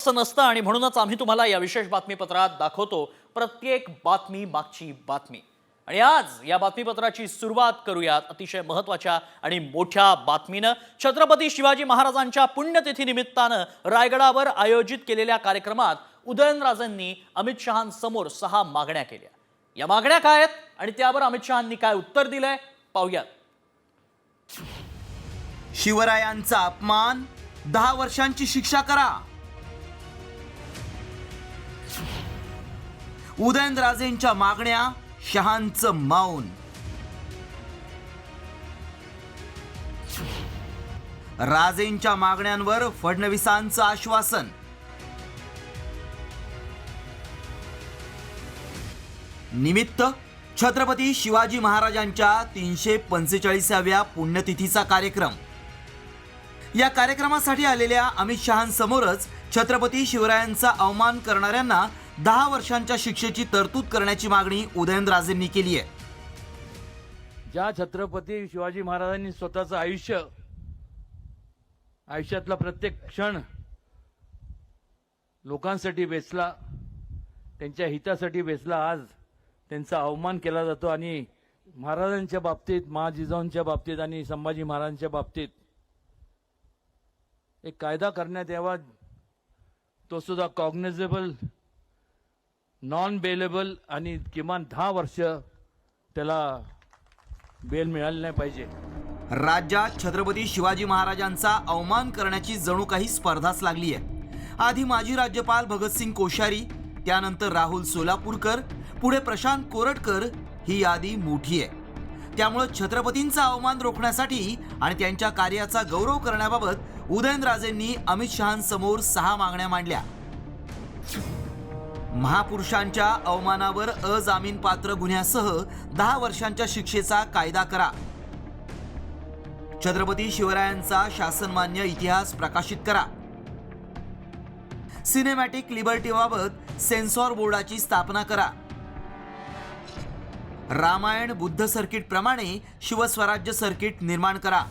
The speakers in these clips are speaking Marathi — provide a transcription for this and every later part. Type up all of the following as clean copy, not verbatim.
असं नसतं आणि म्हणूनच आम्ही तुम्हाला या विशेष बातमीपत्रात दाखवतो प्रत्येक बातमी मागची बातमी। आणि आज या बातमीपत्राची सुरुवात करूयात अतिशय महत्त्वाच्या आणि मोठ्या बातमीनं। छत्रपती शिवाजी महाराजांच्या पुण्यतिथी निमित्तानं रायगडावर आयोजित केलेल्या कार्यक्रमात उदयनराजेंनी अमित शहांसमोर 6 मागण्या केल्या। या मागण्या काय आहेत आणि त्यावर अमित शहांनी काय उत्तर दिलंय पाहूयात। शिवरायांचा अपमान, 10 वर्षांची शिक्षा करा। उदयनराजेंच्या मागण्या, शहांचं मौन। राजेंच्या मागण्यांवर फडणवीसांचं आश्वासन। निमित्त छत्रपती शिवाजी महाराजांच्या 345व्या पुण्यतिथीचा कार्यक्रम। या कार्यक्रमासाठी आलेल्या अमित शहांसमोरच छत्रपती शिवरायांचा अवमान करणाऱ्यांना 10 वर्षांच्या शिक्षेची तरतूद करण्याची मागणी उदयनराजेंनी केली आहे। ज्या छत्रपती शिवाजी महाराजांनी स्वतःचं आयुष्यातला प्रत्येक क्षण लोकांसाठी वेचला, त्यांच्या हितासाठी वेचला, आज त्यांचा अवमान केला जातो आणि महाराजांच्या बाबतीत, महाजिजाऊंच्या बाबतीत आणि संभाजी महाराजांच्या बाबतीत एक कायदा करण्यात यावा, तो सुद्धा कॉग्निझेबल, नॉन बेलेबल आणि किमान 10 वर्ष त्याला बेल मिळाली नाही पाहिजे। राज्यात छत्रपती शिवाजी महाराजांचा अवमान करण्याची जणू काही स्पर्धाच लागली आहे। आधी माजी राज्यपाल भगतसिंग कोश्यारी, त्यानंतर राहुल सोलापूरकर, पुढे प्रशांत कोरटकर, ही यादी मोठी आहे। त्यामुळे छत्रपतींचा अवमान रोखण्यासाठी आणि त्यांच्या कार्याचा गौरव करण्याबाबत उदयनराजेंनी अमित शहांसमोर 6 मागण्या मांडल्या। महापुरुषांच्या अवमानावर अजामीनपात्र गुन्ह्यासह 10 वर्षांच्या शिक्षेचा कायदा करा। छत्रपती शिवरायांचा शासनमान्य इतिहास प्रकाशित करा। सिनेमॅटिक लिबर्टीबाबत सेन्सॉर बोर्डाची स्थापना करा। रामायण बुद्ध सर्किट प्रमाणे शिवस्वराज्य सर्किट निर्माण करा।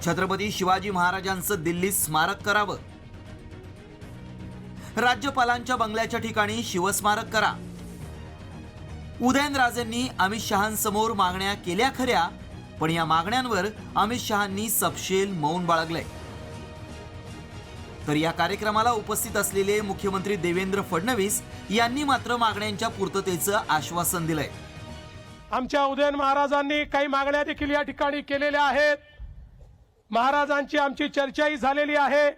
छत्रपती शिवाजी महाराजांचं दिल्लीत स्मारक करावं। राज्यपालांच्या बंगल्याच्या ठिकाणी शिवस्मारक करा। उदयनराजेंनी अमित शहांसमोर मागण्या केल्या खऱ्या, पण या मागण्यांवर अमित शहांनी सपशेल मौन बाळगलंय। तर या कार्यक्रमाला उपस्थित असलेले मुख्यमंत्री देवेंद्र फडणवीस यांनी मात्र मागण्यांच्या पूर्ततेचं आश्वासन दिलंय। आमच्या उदयन महाराजांनी काही मागण्या देखील या ठिकाणी केलेल्या आहेत। महाराजांची आमची चर्चाही झालेली आहे।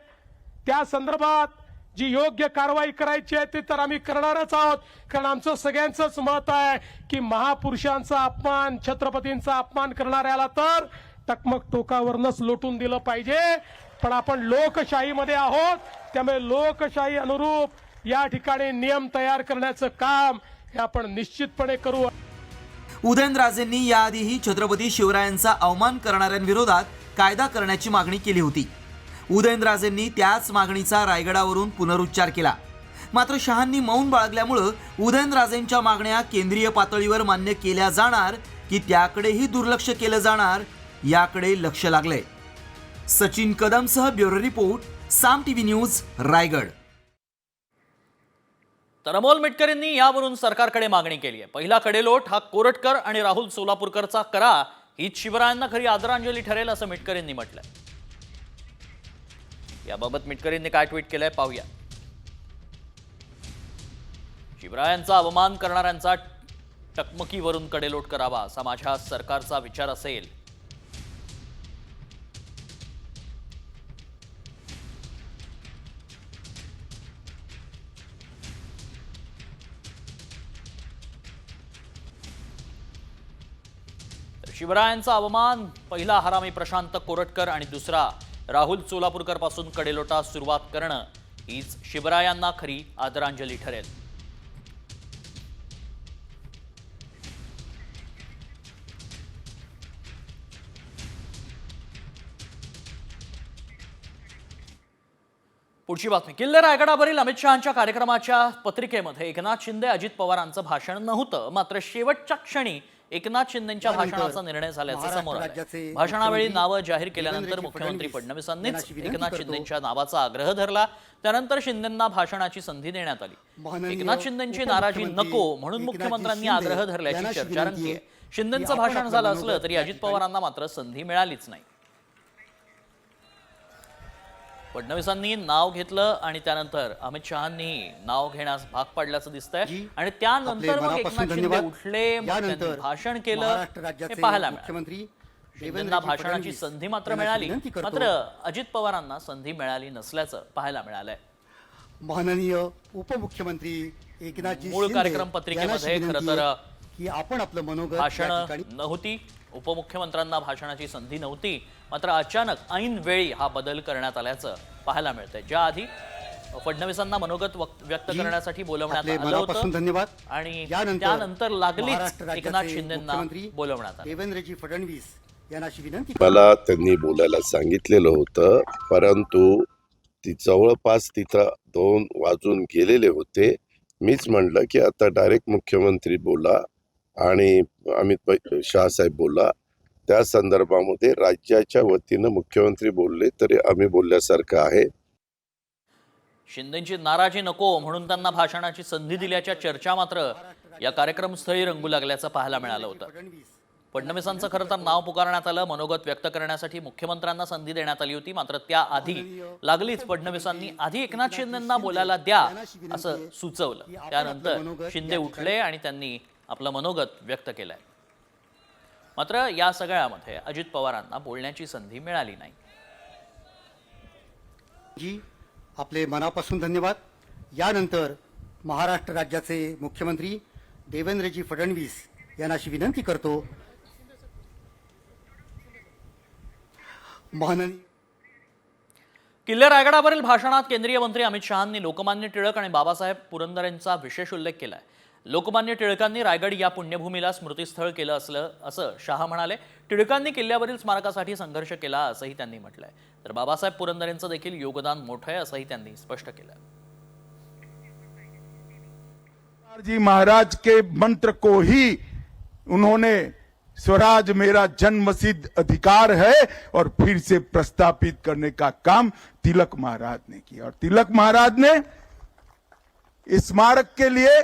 त्या संदर्भात जी योग्य कारवाई करायची आहे ती तर आम्ही करणारच आहोत, कारण आमचं सगळ्यांचंच मत आहे की महापुरुषांचा अपमान, छत्रपतींचा अपमान करणाऱ्याला तर टकमक टोकावरनच लोटून दिलं पाहिजे। पण आपण लोकशाहीमध्ये आहोत, त्यामुळे लोकशाही अनुरूप या ठिकाणी नियम तयार करण्याचं काम हे आपण निश्चितपणे करू। उदयनराजेंनी याआधीही छत्रपती शिवरायांचा अवमान करणाऱ्यांविरोधात कायदा करण्याची मागणी केली होती। उदयनराजेंनी त्याच मागणीचा रायगडावरून पुनरुच्चार केला। मात्र शहांनी मौन बाळगल्यामुळे उदयनराजेंच्या मागण्या केंद्रीय पातळीवर मान्य केल्या जाणार की त्याकडेही दुर्लक्ष केलं जाणार, याकडे लक्ष लागलंय। सचिन कदमसह ब्युरो रिपोर्ट, साम टीव्ही न्यूज, रायगड। तर अमोल मिटकरींनी यावरून सरकारकडे मागणी केली आहे। पहिला कडेलोट हा कोरटकर आणि राहुल सोलापूरकरचा करा, हीच शिवरायांना खरी आदरांजली ठरेल असं मिटकरींनी म्हटलंय। याबाबत मिटकरींनी काय ट्विट केलंय पाहूया। शिवरायांचा अवमान करणाऱ्यांचा टकमकीवरून कडेलोट करावा असा माझ्या सरकारचा विचार असेल। शिवरायांचा अवमान, पहिला हरामी प्रशांत कोरटकर आणि दुसरा राहुल सोलापूरकर पासून कडेलोटा सुरुवात करणं हीच शिवरायांना खरी आदरांजली ठरेल। पुढची बातमी। किल्ले रायगडावरील अमित शहांच्या कार्यक्रमाच्या पत्रिकेमध्ये एकनाथ शिंदे, अजित पवारांचं भाषण नव्हतं, मात्र शेवटच्या क्षणी एकनाथ शिंदेंच्या भाषणाचा निर्णय झाल्याचं समोर आलं. भाषणावेळी नावं जाहीर केल्यानंतर मुख्यमंत्री फडणवीसांनीच एकनाथ शिंदेंच्या नावाचा आग्रह धरला. त्यानंतर शिंदेंना भाषणाची संधी देण्यात आली. एकनाथ शिंदेंची नाराजी नको म्हणून मुख्यमंत्र्यांनी आग्रह धरल्याची चर्चा रंगली आहे. शिंदेंचं भाषण झालं असलं तरी अजित पवारांना मात्र संधी मिळालीच नाही. फडणवीसांनी नाव घेतलं आणि त्यानंतर अमित शहांनी नाव घेण्यास भाग पाडल्याचं दिसतंय आणि त्यानंतर मग एकनाथ शिंदे उठले, मग त्यांनी भाषण केलं, हे पाहायला मिळालं. शिंदेंना भाषणाची संधी मात्र मिळाली, मात्र अजित पवारांना संधी मिळाली नसल्याचं पाहायला मिळालंय. माननीय उपमुख्यमंत्री एकनाथजी मूळ कार्यक्रम पत्रिकेमध्ये खरं तर की आपण आपलं मनोगत भाषण नव्हती, उपमुख्यमंत्र्यांना भाषणाची संधी नव्हती, मात्र अचानक ऐन वेळी हा बदल करण्यात आल्याचं पाहायला मिळतंय. ज्या आधी फडणवीसांना मनोगत व्यक्त करण्यासाठी बोलवण्यात आलं होतं धन्यवाद आणि त्यानंतर लागलीच एकनाथ शिंदेंना बोलवण्यात आलं. देवेंद्रजी फडणवीस यांना अशी विनंती. मला त्यांनी बोलायला सांगितलेलं होतं, परंतु ती जवळपास तिथं 2 वाजून गेलेले होते. मीच म्हटलं की आता डायरेक्ट मुख्यमंत्री बोला आणि अमित शहासाहेब बोला. त्या संदर्भामध्ये राज्याच्या वतीनं मुख्यमंत्री बोलले तरी आम्ही बोलल्यासारखं आहे. शिंदेंची नाराजी नको म्हणून त्यांना भाषणाची संधी दिल्याच्या चर्चा मात्र या कार्यक्रमस्थळी रंगू लागल्याचं पाहायला मिळालं होतं. फडणवीसांचं खरं तर नाव पुकारण्यात आलं, मनोगत व्यक्त करण्यासाठी मुख्यमंत्र्यांना संधी देण्यात आली होती, मात्र त्याआधी लागलीच फडणवीसांनी आधी एकनाथ शिंदेंना बोलायला द्या असं सुचवलं. त्यानंतर शिंदे उठले आणि त्यांनी आपलं मनोगत व्यक्त केलंय. मात्र या सगळ्यामध्ये अजित पवारांना बोलण्याची संधी मिळाली नाही. जी आपले मनापासून धन्यवाद. यानंतर महाराष्ट्र राज्याचे मुख्यमंत्री देवेंद्रजी फडणवीस यांना अशी विनंती करतो. माननीय किल्ले रायगडावरील भाषणात केंद्रीय मंत्री अमित शहांनी लोकमान्य टिळक आणि बाबासाहेब पुरंदरेंचा विशेष उल्लेख केलाय. लोकमान्य टिळकांनी रायगड या पुण्यभूमीला स्मृतीस्थळ केलं असं शहा म्हणाले. टिळकांनी किल्ल्यावरील स्मारकासाठी संघर्ष केला असंही त्यांनी म्हटलंय. तर बाबासाहेब पुरंदरेंचं देखील योगदान मोठं आहे असंही त्यांनी स्पष्ट केलंय. जी महाराज के मंत्र को ही उन्होंने स्वराज मेरा जन्मसिद्ध अधिकार है और फिर से प्रस्तापित करने का काम तिलक महाराज ने किया. और तिलक महाराज ने इस स्मारक के लिए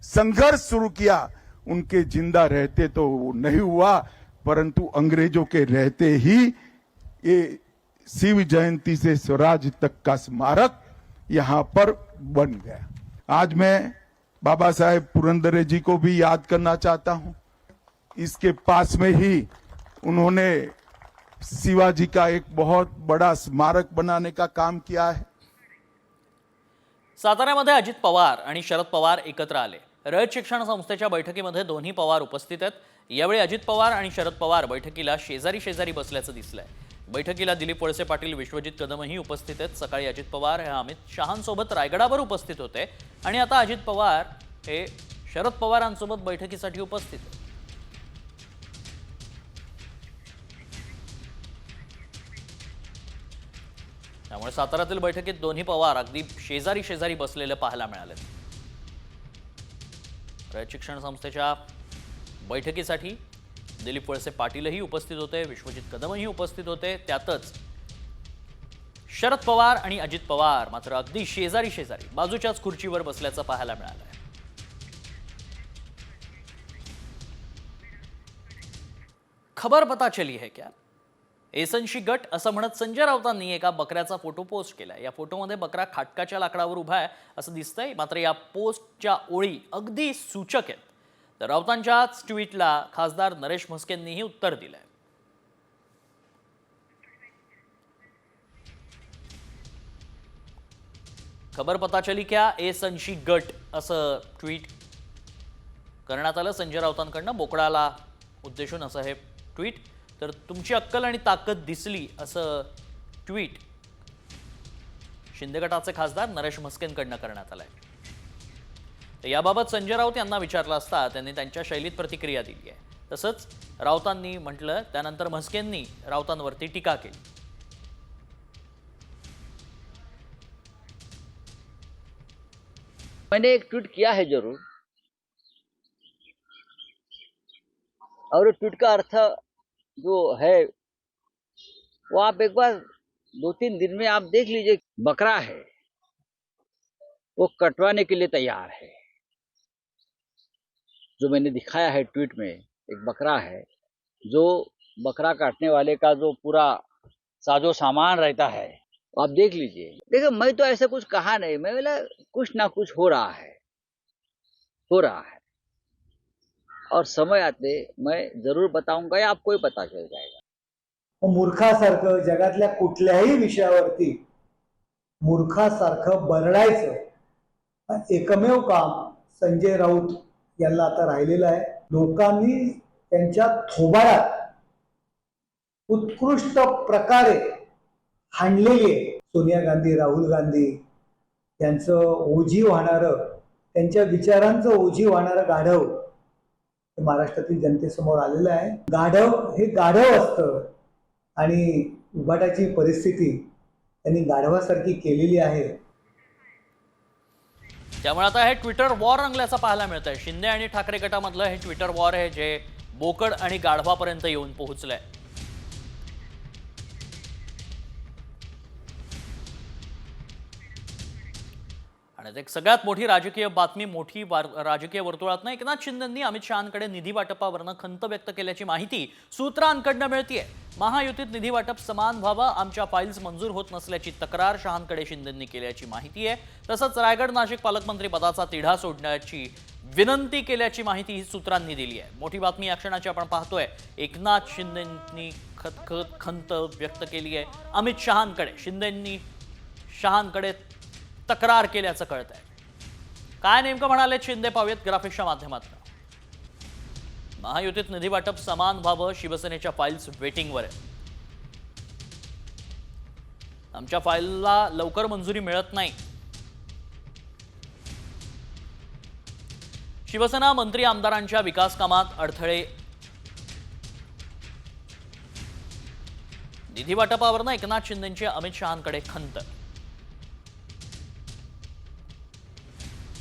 संघर्ष शुरू किया. उनके जिंदा रहते तो वो नहीं हुआ, परंतु अंग्रेजों के रहते ही ये शिव जयंती से स्वराज तक का स्मारक यहां पर बन गया. आज मैं बाबा साहेब पुरंदरे जी को भी याद करना चाहता हूं. इसके पास में ही उन्होंने शिवाजी का एक बहुत बड़ा स्मारक बनाने का काम किया है. साताऱ्यामध्ये अजित पवार आणि शरद पवार एकत्र आले. रयत शिक्षण संस्थेच्या बैठकीमध्ये दोन्ही पवार उपस्थित आहेत. यावेळी अजित पवार आणि शरद पवार बैठकीला शेजारी शेजारी बसल्याचं दिसलंय. बैठकीला दिलीप वळसे पाटील, विश्वजित कदमही उपस्थित आहेत. सकाळी अजित पवार हे अमित शहांसोबत रायगडावर उपस्थित होते आणि आता अजित पवार हे शरद पवारांसोबत बैठकीसाठी उपस्थित आहेत. त्यामुळे साताऱ्यातील बैठकीत दोन्ही पवार अगदी शेजारी शेजारी बसलेले पाहायला मिळाले. रयत शिक्षण संस्थेच्या बैठकीसाठी दिलीप वळसे पाटीलही उपस्थित होते, विश्वजित कदमही उपस्थित होते. त्यातच शरद पवार आणि अजित पवार मात्र अगदी शेजारी शेजारी बाजूच्याच खुर्चीवर बसल्याचं पाहायला मिळालंय. खबर पता चली है क्या? एसनशी गट असं म्हणत संजय राऊतांनी एका बकऱ्याचा फोटो पोस्ट केलाय. या फोटोमध्ये बकरा खाटकाच्या लाकडावर उभा आहे असं दिसतंय, मात्र या पोस्टच्या ओळी अगदी सूचक आहेत. तर राऊतांच्याच ट्विटला खासदार नरेश म्हस्केंनीही उत्तर दिलंय. खबर पता चली क्या? एसनशी गट असं ट्विट करण्यात आलं संजय राऊतांकडनं. बोकडाला उद्देशून असं हे ट्विट. तर तुमची अक्कल आणि ताकद दिसली असं ट्विट शिंदे गटाचे खासदार नरेश म्हस्केंकडनं करण्यात आलंय. याबाबत संजय राऊत यांना विचारलं असता त्यांनी त्यांच्या शैलीत प्रतिक्रिया दिली आहे. तसंच राऊतांनी म्हटलं, त्यानंतर म्हस्केंनी राऊतांवरती टीका केली. मैंने एक ट्वीट किया है जरूर, और ट्वीट का अर्थ जो है वो आप एक बार 2-3 दिन में आप देख लीजिए। बकरा है वो कटवाने के लिए तैयार है। जो मैंने दिखाया है ट्वीट में, एक बकरा है जो बकरा काटने वाले का जो पूरा साजो सामान रहता है, आप देख लीजिए। देखिए, मैं तो ऐसा कुछ कहा नहीं, मैं बोला कुछ ना कुछ हो रहा है और समय आते मैं जरूर बताऊंगा या आपको ही पता चल जाएगा। मूर्खासारखं जगातल्या कुठल्याही विषयावरती मूर्खासारखं बरडायचं एकमेव काम संजय राऊत यांना आता राहिलेलं आहे. लोकांनी त्यांच्या थोबाडात उत्कृष्ट प्रकारे हाणलेली आहे. सोनिया गांधी, राहुल गांधी यांचं ओझी वाहणारं, त्यांच्या विचारांचं ओझी वाहणारं गाढव हे महाराष्ट्रातील जनतेसमोर आलेलं आहे. गाढव हे गाढव असतं आणि उभाटाची परिस्थिती त्यांनी गाढवासारखी केलेली आहे. त्यामुळे आता हे ट्विटर वॉर रंगल्याचं पाहायला मिळतंय. शिंदे आणि ठाकरे गटामधलं हे ट्विटर वॉर आहे जे बोकड आणि गाढवापर्यंत येऊन पोहोचलंय. आणि एक सगळ्यात मोठी राजकीय बातमी, राजकीय वर्तुळातनं एकनाथ शिंदेंनी अमित शहांकडे निधी वाटपावरनं खंत व्यक्त केल्याची माहिती सूत्रांकडनं मिळतेय. महायुतीत निधी वाटप समान व्हावं, आमच्या फाईल्स मंजूर होत नसल्याची तक्रार शहांकडे शिंदेंनी केल्याची माहिती आहे. तसंच रायगड नाशिक पालकमंत्री पदाचा तिढा सोडण्याची विनंती केल्याची माहिती सूत्रांनी दिली आहे. मोठी बातमी या क्षणाची आपण पाहतोय. एकनाथ शिंदेंनी खंत व्यक्त केली आहे अमित शहांकडे. शिंदेंनी शहांकडे तक्रार केल्याचं कळत आहे. काय नेमकं म्हणाले शिंदे पाहूयात ग्राफिक्सच्या माध्यमातून. महायुतीत निधी वाटप समान व्हावं, शिवसेनेच्या फाईल्स वेटिंगवर आहे. आमच्या फाईलला लवकर मंजुरी मिळत नाही. शिवसेना मंत्री आमदारांच्या विकास कामात अडथळे. निधी वाटपावरनं एकनाथ शिंदेंची अमित शहांकडे खंत.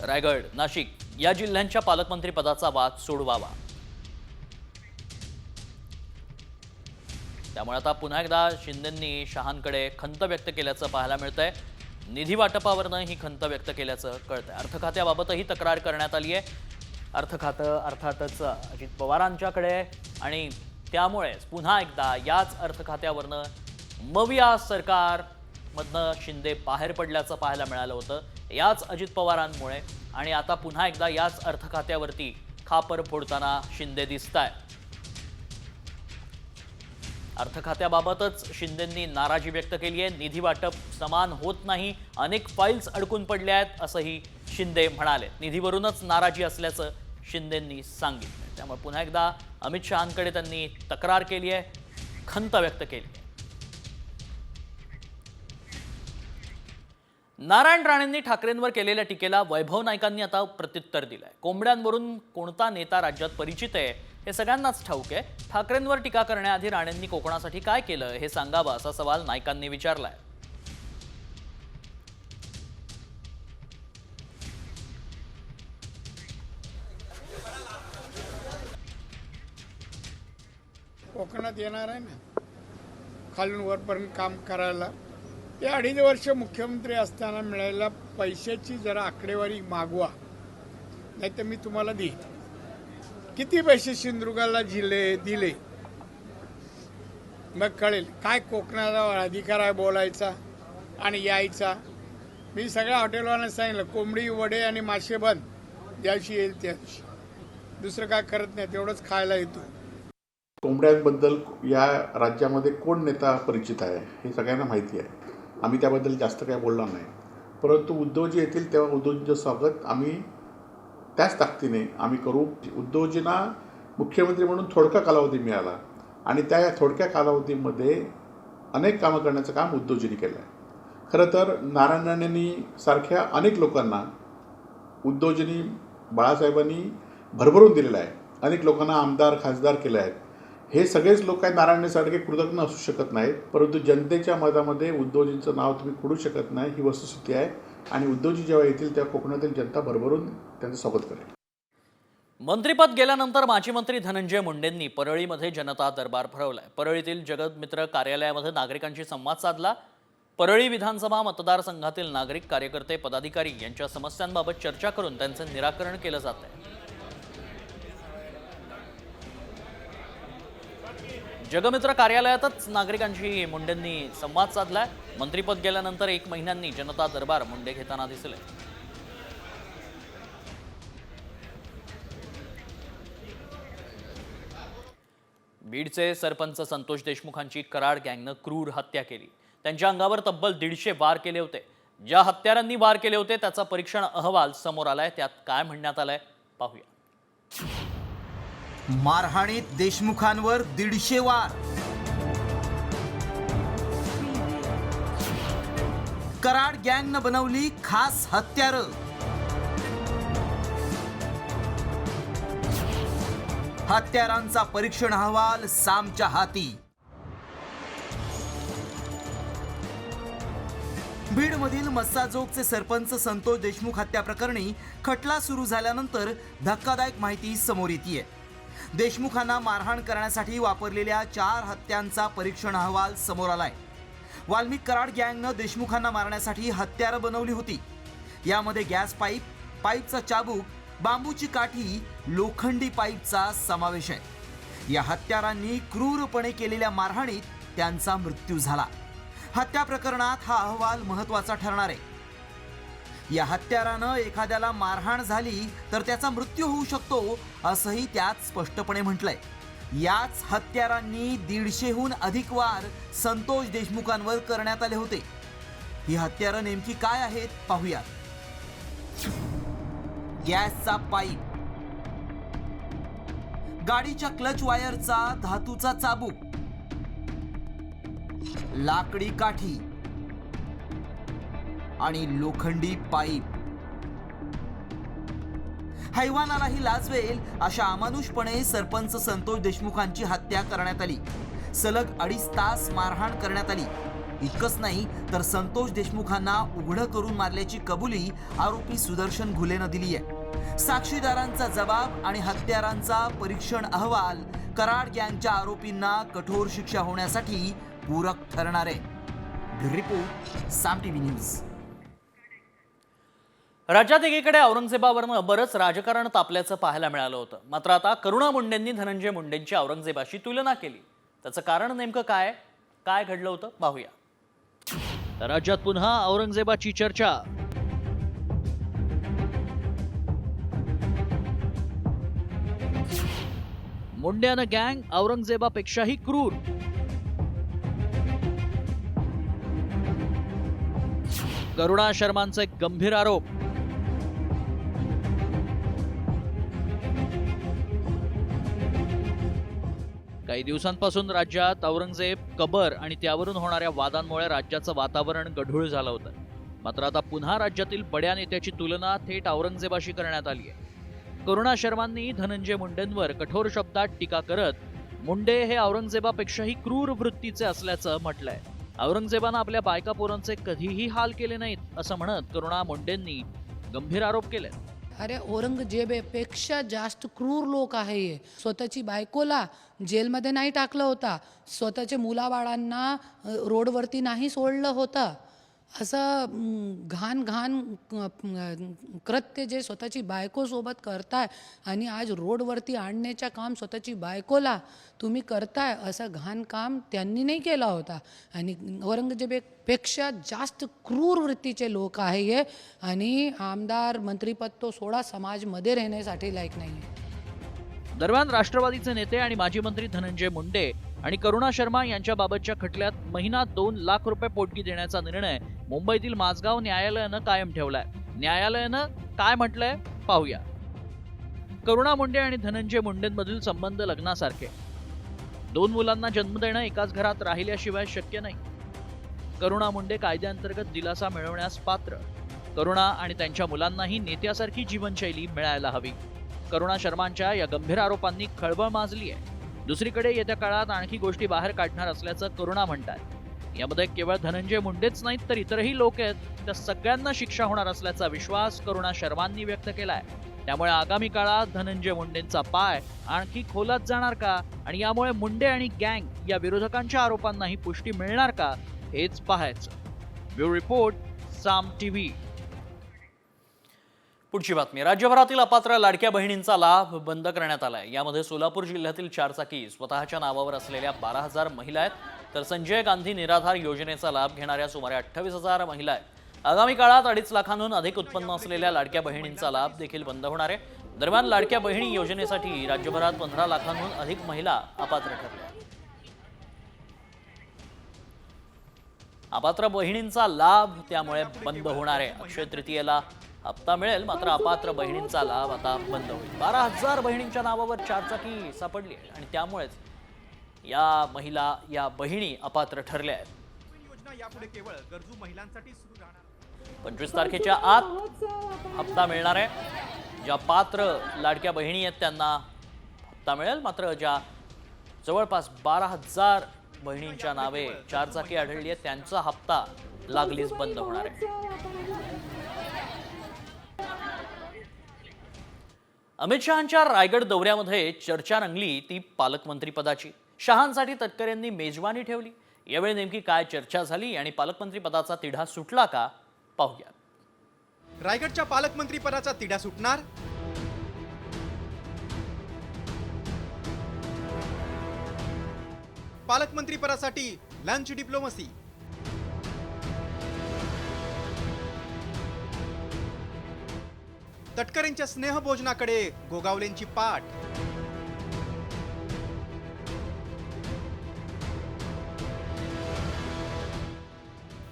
रायगड नाशिक या जिल्ह्यांच्या पालकमंत्री पदाचा वाद सोडवावा. त्यामुळे आता पुन्हा एकदा शिंदेंनी शहांकडे खंत व्यक्त केल्याचं पाहायला मिळतंय. निधी वाटपावरनं ही खंत व्यक्त केल्याचं कळतंय. अर्थखात्याबाबतही तक्रार करण्यात आली आहे. अर्थखातं अर्थातच अजित पवारांच्याकडे आणि त्यामुळेच पुन्हा एकदा याच अर्थखात्यावरनं मविया सरकारमधनं शिंदे बाहेर पडल्याचं पाहायला मिळालं होतं. याच अजित पवारांमुळे आणि आता पुन्हा एकदा याच अर्थखात्यावरती खापर फोडताना शिंदे दिसताय. अर्थखात्याबाबतच शिंदेंनी नाराजी व्यक्त केली आहे. निधी वाटप समान होत नाही, अनेक फाईल्स अडकून पडल्या आहेत असंही शिंदे म्हणाले. निधीवरूनच नाराजी असल्याचं शिंदेंनी सांगितलं. त्यामुळे पुन्हा एकदा अमित शहांकडे त्यांनी तक्रार केली आहे, खंत व्यक्त केली आहे. नारायण राणेंनी ठाकरेंवर केलेल्या टीकेला वैभव नाईकांनी आता प्रत्युत्तर दिलंय. कोंबड्यांवरून कोणता नेता राज्यात परिचित आहे हे सगळ्यांनाच ठाऊक आहे. ठाकरेंवर टीका करण्याआधी राणेंनी कोकणासाठी काय केलं हे सांगावं असा सवाल नाईकांनी विचारलाय. कोकणात येणार आहे ना खालून वरपर्यंत काम करायला. ते 2.5 वर्ष मुख्यमंत्री असताना मिळालेल्या पैशाची जरा आकडेवारी मागवा, नाही तर मी तुम्हाला देईन. किती पैसे सिंधुदुर्गाला दिले मग कळेल काय कोकणाला अधिकार आहे बोलायचा आणि यायचा. मी सगळ्या हॉटेलवाल्यांना सांगितलं कोंबडी, वडे आणि मासे बंद, ज्याशी येईल त्या दिवशी. दुसरं काय करत नाही, तेवढंच खायला येतो. कोंबड्यांबद्दल या राज्यामध्ये कोण नेता परिचित आहे हे सगळ्यांना माहिती आहे. आम्ही त्याबद्दल जास्त काही बोलणार नाही. परंतु उद्धवजी येतील तेव्हा उद्धवजींचं स्वागत आम्ही त्याच ताकदीने आम्ही करू. उद्धवजींना मुख्यमंत्री म्हणून थोडका कालावधी मिळाला आणि त्या थोडक्या कालावधीमध्ये अनेक कामं करण्याचं काम उद्धवजींनी केलं आहे. खरं तर नारायण राणेंनी सारख्या अनेक लोकांना उद्धवजींनी, बाळासाहेबांनी भरभरून दिलेलं आहे. अनेक लोकांना आमदार, खासदार केले आहेत. हे सगळेच लोक काही नारायणसारखे कृतज्ञ असू शकत नाहीत, परंतु जनतेच्या मतामध्ये उद्धवजींचं नाव तुम्ही खोडू शकत नाही, ही वस्तुस्थिती आहे. आणि उद्धवजी जेव्हा येतील तेव्हा कोकणातील जनता भरभरून त्यांचं स्वागत करेल. मंत्रिपद गेल्यानंतर माजी मंत्री धनंजय मुंडेंनी परळीमध्ये जनता दरबार भरवलाय. परळीतील जगतमित्र कार्यालयामध्ये नागरिकांशी संवाद साधला. परळी विधानसभा मतदारसंघातील नागरिक, कार्यकर्ते, पदाधिकारी यांच्या समस्यांबाबत चर्चा करून त्यांचे निराकरण केलं जात आहे. जगमित्र कार्यालयातच नागरिकांशी मुंडेंनी संवाद साधलाय. मंत्रिपद गेल्यानंतर 1 महिन्यांनी जनता दरबार मुंडे घेताना दिसले. बीडचे सरपंच संतोष देशमुखांची कराड गँगनं क्रूर हत्या केली. त्यांच्या अंगावर तब्बल 150 वार केले होते. ज्या हत्यारांनी वार केले होते त्याचा परीक्षण अहवाल समोर आलाय. त्यात काय म्हणण्यात आलंय पाहूया. मारहाणीत देशमुखांवर 150 वार. कराड गँगनं बनवली खास हत्यारं. हत्यारांचा परीक्षण अहवाल सामच्या हाती. बीडमधील मस्साजोगचे सरपंच संतोष देशमुख हत्या प्रकरणी खटला सुरू झाल्यानंतर धक्कादायक माहिती समोर येतेय. देशमुखांना मारहाण करण्यासाठी वापरलेल्या 4 हत्यांचा परीक्षण अहवाल समोर आलाय. वाल्मिक कराड गँगनं देशमुखांना मारण्यासाठी हत्यारं बनवली होती. यामध्ये गॅस पाईप, पाईपचा चाबूक, बांबूची काठी, लोखंडी पाईपचा समावेश आहे. या हत्यारांनी क्रूरपणे केलेल्या मारहाणीत त्यांचा मृत्यू झाला. हत्या प्रकरणात हा अहवाल महत्त्वाचा ठरणार आहे. या हत्यारानं एखाद्याला मारहाण झाली तर त्याचा मृत्यू होऊ शकतो असंही त्यात स्पष्टपणे म्हटलंय. याच हत्यारांनी 150हून अधिक वार संतोष देशमुखांवर करण्यात आले होते. ही हत्यारं नेमकी काय आहेत पाहूया. गॅसचा पाईप, गाडीच्या क्लच वायरचा धातूचा चाबूक, लाकडी काठी आणि लोखंडी पाईप. हैवानालाही लाजवेल अशा अमानुषपणे सरपंच संतोष देशमुखांची हत्या करण्यात आली. सलग 2.5 तास मारहाण करण्यात आली. इतकंच नाही तर संतोष देशमुखांना उघडं करून मारल्याची कबुली आरोपी सुदर्शन घुलेनं दिली आहे. साक्षीदारांचा जबाब आणि हत्यारांचा परीक्षण अहवाल कराड गँगच्या आरोपींना कठोर शिक्षा होण्यासाठी पूरक ठरणार आहे. रिपोर्ट साम टीव्ही न्यूज. राज्यात एकीकडे औरंगजेबावरनं बरंच राजकारण तापल्याचं पाहायला मिळालं होतं. मात्र आता करुणा मुंडेंनी धनंजय मुंडेंची औरंगजेबाशी तुलना केली. त्याचं कारण नेमकं काय घडलं होतं पाहूया. तर राज्यात पुन्हा औरंगजेबाची चर्चा. मुंड्यानं गँग औरंगजेबापेक्षाही क्रूर. करुणा शर्मांचे गंभीर आरोप. काही दिवसांपासून राज्यात औरंगजेब, कबर आणि त्यावरून होणाऱ्या वादांमुळे राज्याचं वातावरण गढूळ झालं होतं. मात्र आता पुन्हा राज्यातील बड्या नेत्याची तुलना थेट औरंगजेबाशी करण्यात आली आहे. करुणा शर्मांनी धनंजय मुंडेंवर कठोर शब्दात टीका करत मुंडे हे औरंगजेबापेक्षाही क्रूर वृत्तीचे असल्याचं म्हटलंय. औरंगजेबानं आपल्या बायका पोरांचे कधीही हाल केले नाहीत असं म्हणत करुणा मुंडेंनी गंभीर आरोप केले. अरे औरंगजेबापेक्षा जास्त क्रूर लोक आहे हे. स्वतःची बायकोला जेलमध्ये नाही टाकलं होता, स्वतःच्या मुलाबाळांना रोडवरती नाही सोडलं होतं. असं घाण कृत्य जे स्वतःची बायकोसोबत करताय आणि आज रोडवरती आणण्याचं काम स्वतःची बायकोला तुम्ही करताय, असं घाण काम त्यांनी नाही केला होता. आणि औरंगजेबापेक्षा जास्त क्रूर वृत्तीचे लोक आहे हे. आणि आमदार मंत्रिपद तो सोडा, समाजमध्ये राहण्यासाठी लायक नाही आहे. दरम्यान राष्ट्रवादीचे नेते आणि माजी मंत्री धनंजय मुंडे आणि करुणा शर्मा यांच्याबाबतच्या खटल्यात महिना 2 लाख रुपये पोटगी देण्याचा निर्णय मुंबईतील माझगाव न्यायालयानं कायम ठेवलाय. न्यायालयानं काय म्हटलंय पाहूया. करुणा मुंडे आणि धनंजय मुंडेंमधील संबंध लग्नासारखे. 2 मुलांना जन्म देणं एकाच घरात राहिल्याशिवाय शक्य नाही. करुणा मुंडे कायद्याअंतर्गत दिलासा मिळवण्यास पात्र. करुणा आणि त्यांच्या मुलांनाही नेत्यासारखी जीवनशैली मिळायला हवी. करुणा शर्मांच्या या गंभीर आरोपांनी खळबळ माजली आहे. दुसरीकडे येत्या काळात आणखी गोष्टी बाहेर काढणार असल्याचं करुणा म्हणतात. यामध्ये केवळ धनंजय मुंडेच नाहीत तर इतरही लोक आहेत. त्या सगळ्यांना शिक्षा होणार असल्याचा विश्वास करुणा शर्मांनी व्यक्त केलाय. त्यामुळे आगामी काळात धनंजय मुंडेंचा पाय आणखी खोलात जाणार का आणि यामुळे मुंडे आणि गँग या विरोधकांच्या आरोपांनाही पुष्टी मिळणार का हेच पाहायचं. ब्युरो रिपोर्ट, साम टीव्ही. पुढची बातमी. राज्यभरातील अपात्र लाडक्या बहिणींचा लाभ बंद करण्यात आलाय. यामध्ये सोलापूर जिल्ह्यातील चारचाकी स्वतःच्या नावावर असलेल्या 12,000 महिला आहेत, तर संजय गांधी निराधार योजनेचा लाभ घेणाऱ्या सुमारे 28,000 महिला आहेत. आगामी काळात 2.5 लाखांहून अधिक उत्पन्न असलेल्या लाडक्या बहिणींचा लाभ देखील बंद होणार आहे. दरम्यान लाडक्या बहिणी योजनेसाठी राज्यभरात 15 लाखांहून अधिक महिला अपात्र ठरल्या. अपात्र बहिणींचा लाभ त्यामुळे बंद होणार आहे. अक्षय तृतीयेला हप्ता मिळेल, मात्र अपात्र बहिणींचा लाभ आता बंद होईल. 12,000 बहिणींच्या नावावर चारचाकी सापडली आहे आणि त्यामुळेच या महिला, या बहिणी अपात्र ठरल्या आहेत. यापुढे केवळ गरजू महिलांसाठी सुरू राहणार. 25 तारखेच्या आत हप्ता मिळणार आहे. ज्या पात्र लाडक्या बहिणी आहेत त्यांना हप्ता मिळेल, मात्र ज्या जवळपास 12,000 बहिणींच्या नावे चारचाकी आढळली आहे त्यांचा हप्ता लागलीच बंद होणार आहे. अमित शहांच्या रायगड दौऱ्यामध्ये चर्चा रंगली ती पालकमंत्रीपदाची. शहांसाठी तटकरेंनी मेजवानी ठेवली. यावेळी नेमकी काय चर्चा झाली आणि पालकमंत्रीपदाचा तिढा सुटला का, पाहूया. रायगडच्या पालकमंत्री पदाचा तिढा सुटणार? पालकमंत्री पदासाठी लंच डिप्लोमसी. तटकरेंच्या स्नेहभोजनाकडे गोगावलेंची पाठ.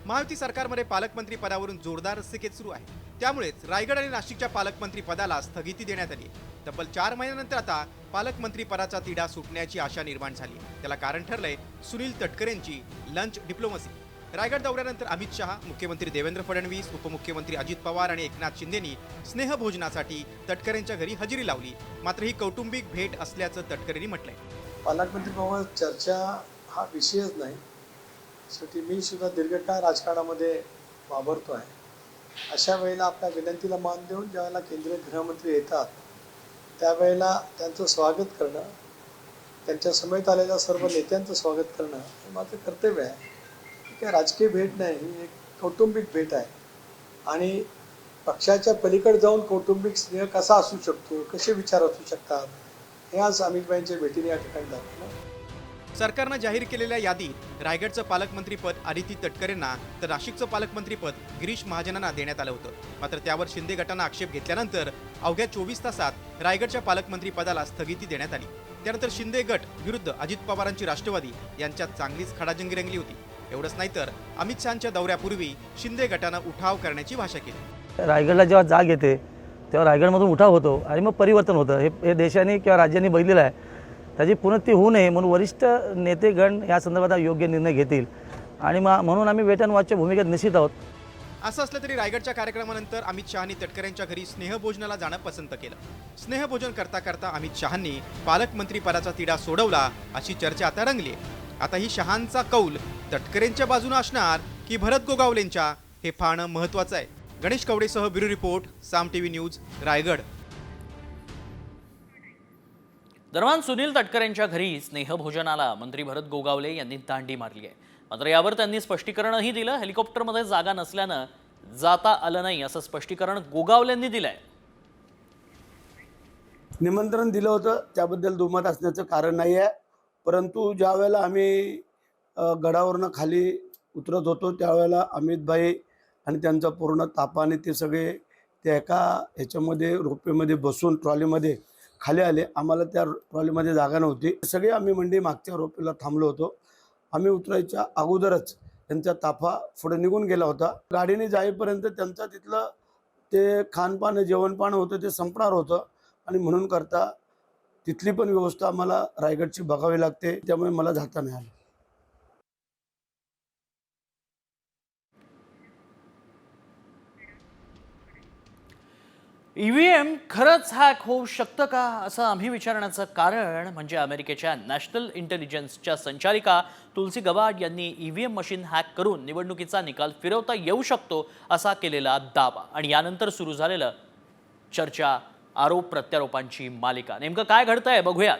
महायुती सरकारमध्ये पालकमंत्री पदावरून जोरदार रस्सीखेच सुरू आहे. त्यामुळेच रायगड आणि नाशिकच्या पालकमंत्री पदाला स्थगिती देण्यात आली. तब्बल 4 महिन्यानंतर आता पालकमंत्री पदाचा तिढा सुटण्याची आशा निर्माण झाली. त्याला कारण ठरलंय सुनील तटकरेंची लंच डिप्लोमसी. रायगड दौऱ्यानंतर अमित शहा, मुख्यमंत्री देवेंद्र फडणवीस, उपमुख्यमंत्री अजित पवार आणि एकनाथ शिंदेनी स्नेहभोजनासाठी तटकरेंच्या घरी हजेरी लावली. मात्र ही कौटुंबिक भेट असल्याचं तटकरेंनी म्हटलंय. पालकमंत्री पदावर चर्चा हा विषयच नाही. शेवटी मी सुद्धा दीर्घकाळ राजकारणामध्ये वावरतो आहे. अशा वेळेला आपल्या विनंतीला मान देऊन ज्यावेळेला केंद्रीय गृहमंत्री येतात त्यावेळेला त्यांचं स्वागत करणं, त्यांच्या समेत आलेल्या सर्व नेत्यांचं स्वागत करणं हे माझं कर्तव्य आहे. ही काय राजकीय भेट नाही, ही एक कौटुंबिक भेट आहे. आणि पक्षाच्या पलीकडे जाऊन कौटुंबिक स्नेह कसा असू शकतो, कसे विचार असू शकतात, हे आज अमितभाईंच्या भेटीने या ठिकाणी दाखवलं. सरकारनं जाहीर केलेल्या यादीत रायगडचं पालकमंत्रीपद आदिती तटकरेंना तर नाशिकचं पालकमंत्रीपद गिरीश महाजनांना देण्यात आलं होतं. मात्र त्यावर शिंदे गटानं आक्षेप घेतल्यानंतर अवघ्या 24 तासात रायगडच्या पालकमंत्री पदाला स्थगिती देण्यात आली. त्यानंतर शिंदे गट विरुद्ध अजित पवारांची राष्ट्रवादी यांच्यात चांगलीच खडाजंगी रंगली होती. एवढंच नाही तर अमित शहांच्या दौऱ्यापूर्वी शिंदे गटानं उठाव करण्याची भाषा केली. रायगडला जेव्हा जाग येते तेव्हा रायगडमधून उठाव होतो आणि मग परिवर्तन होतं. हे देशाने किंवा राज्यांनी बघितलेलं आहे. त्याची पुनर्ती होऊ नये म्हणून वरिष्ठ नेतेगण या संदर्भात योग्य निर्णय घेतील आणि म्हणून आम्ही वेट अँड वॉचच्या भूमिकेत निश्चित आहोत. असं असलं तरी रायगडच्या कार्यक्रमानंतर अमित शहांनी तटकरेंच्या घरी स्नेहभोजनाला जाणं पसंत केलं. स्नेहभोजन करता करता अमित शहांनी पालकमंत्री पदाचा तिढा सोडवला अशी चर्चा आता रंगली. आता ही शहांचा कौल तटकरेंच्या बाजूने असणार की भरत गोगावलेंच्या, हे पाहणं महत्त्वाचं आहे. गणेश कवडेसह ब्युरो रिपोर्ट, साम टीव्ही न्यूज, रायगड. दरम्यान सुनील तटकरेंच्या घरी स्नेहभोजनाला मंत्री भरत गोगावले यांनी दांडी मारली आहे. मात्र यावर त्यांनी स्पष्टीकरणही दिलं. हेलिकॉप्टरमध्ये जागा नसल्यानं जाता आलं नाही असं स्पष्टीकरण गोगावलेंनी दिलंय. निमंत्रण दिलं होतं त्याबद्दल दुमत असण्याचं कारण नाही आहे. परंतु ज्या वेळेला आम्ही गडावरनं खाली उतरत होतो त्यावेळेला अमितभाई आणि त्यांचा पूर्ण ताफा आणि ते सगळे त्या एका ह्याच्यामध्ये रोपेमध्ये बसून ट्रॉलीमध्ये खाली आले. आम्हाला त्या ट्रॉलीमध्ये जागा नव्हती. सगळे आम्ही मंडळी मागच्या रोपेला थांबलो होतो. आम्ही उतरायच्या अगोदरच त्यांचा ताफा पुढे निघून गेला होता. गाडीने जाईपर्यंत त्यांचं तिथलं ते खानपान जेवणपान होतं ते संपणार होतं आणि म्हणून करता तिथली पण व्यवस्था आम्हाला रायगडची बघावी लागते. त्यामुळे मला जाता नाही आलं. ईव्हीएम खरंच हॅक होऊ शकतं का असं आम्ही विचारण्याचं कारण म्हणजे अमेरिकेच्या नॅशनल इंटेलिजन्सच्या संचालिका तुलसी गबार्ड यांनी ईव्हीएम मशीन हॅक करून निवडणुकीचा निकाल फिरवता येऊ शकतो असा केलेला दावा आणि यानंतर सुरू झालेलं चर्चा आरोप प्रत्यारोपांची मालिका. नेमकं काय घडतंय बघूयात.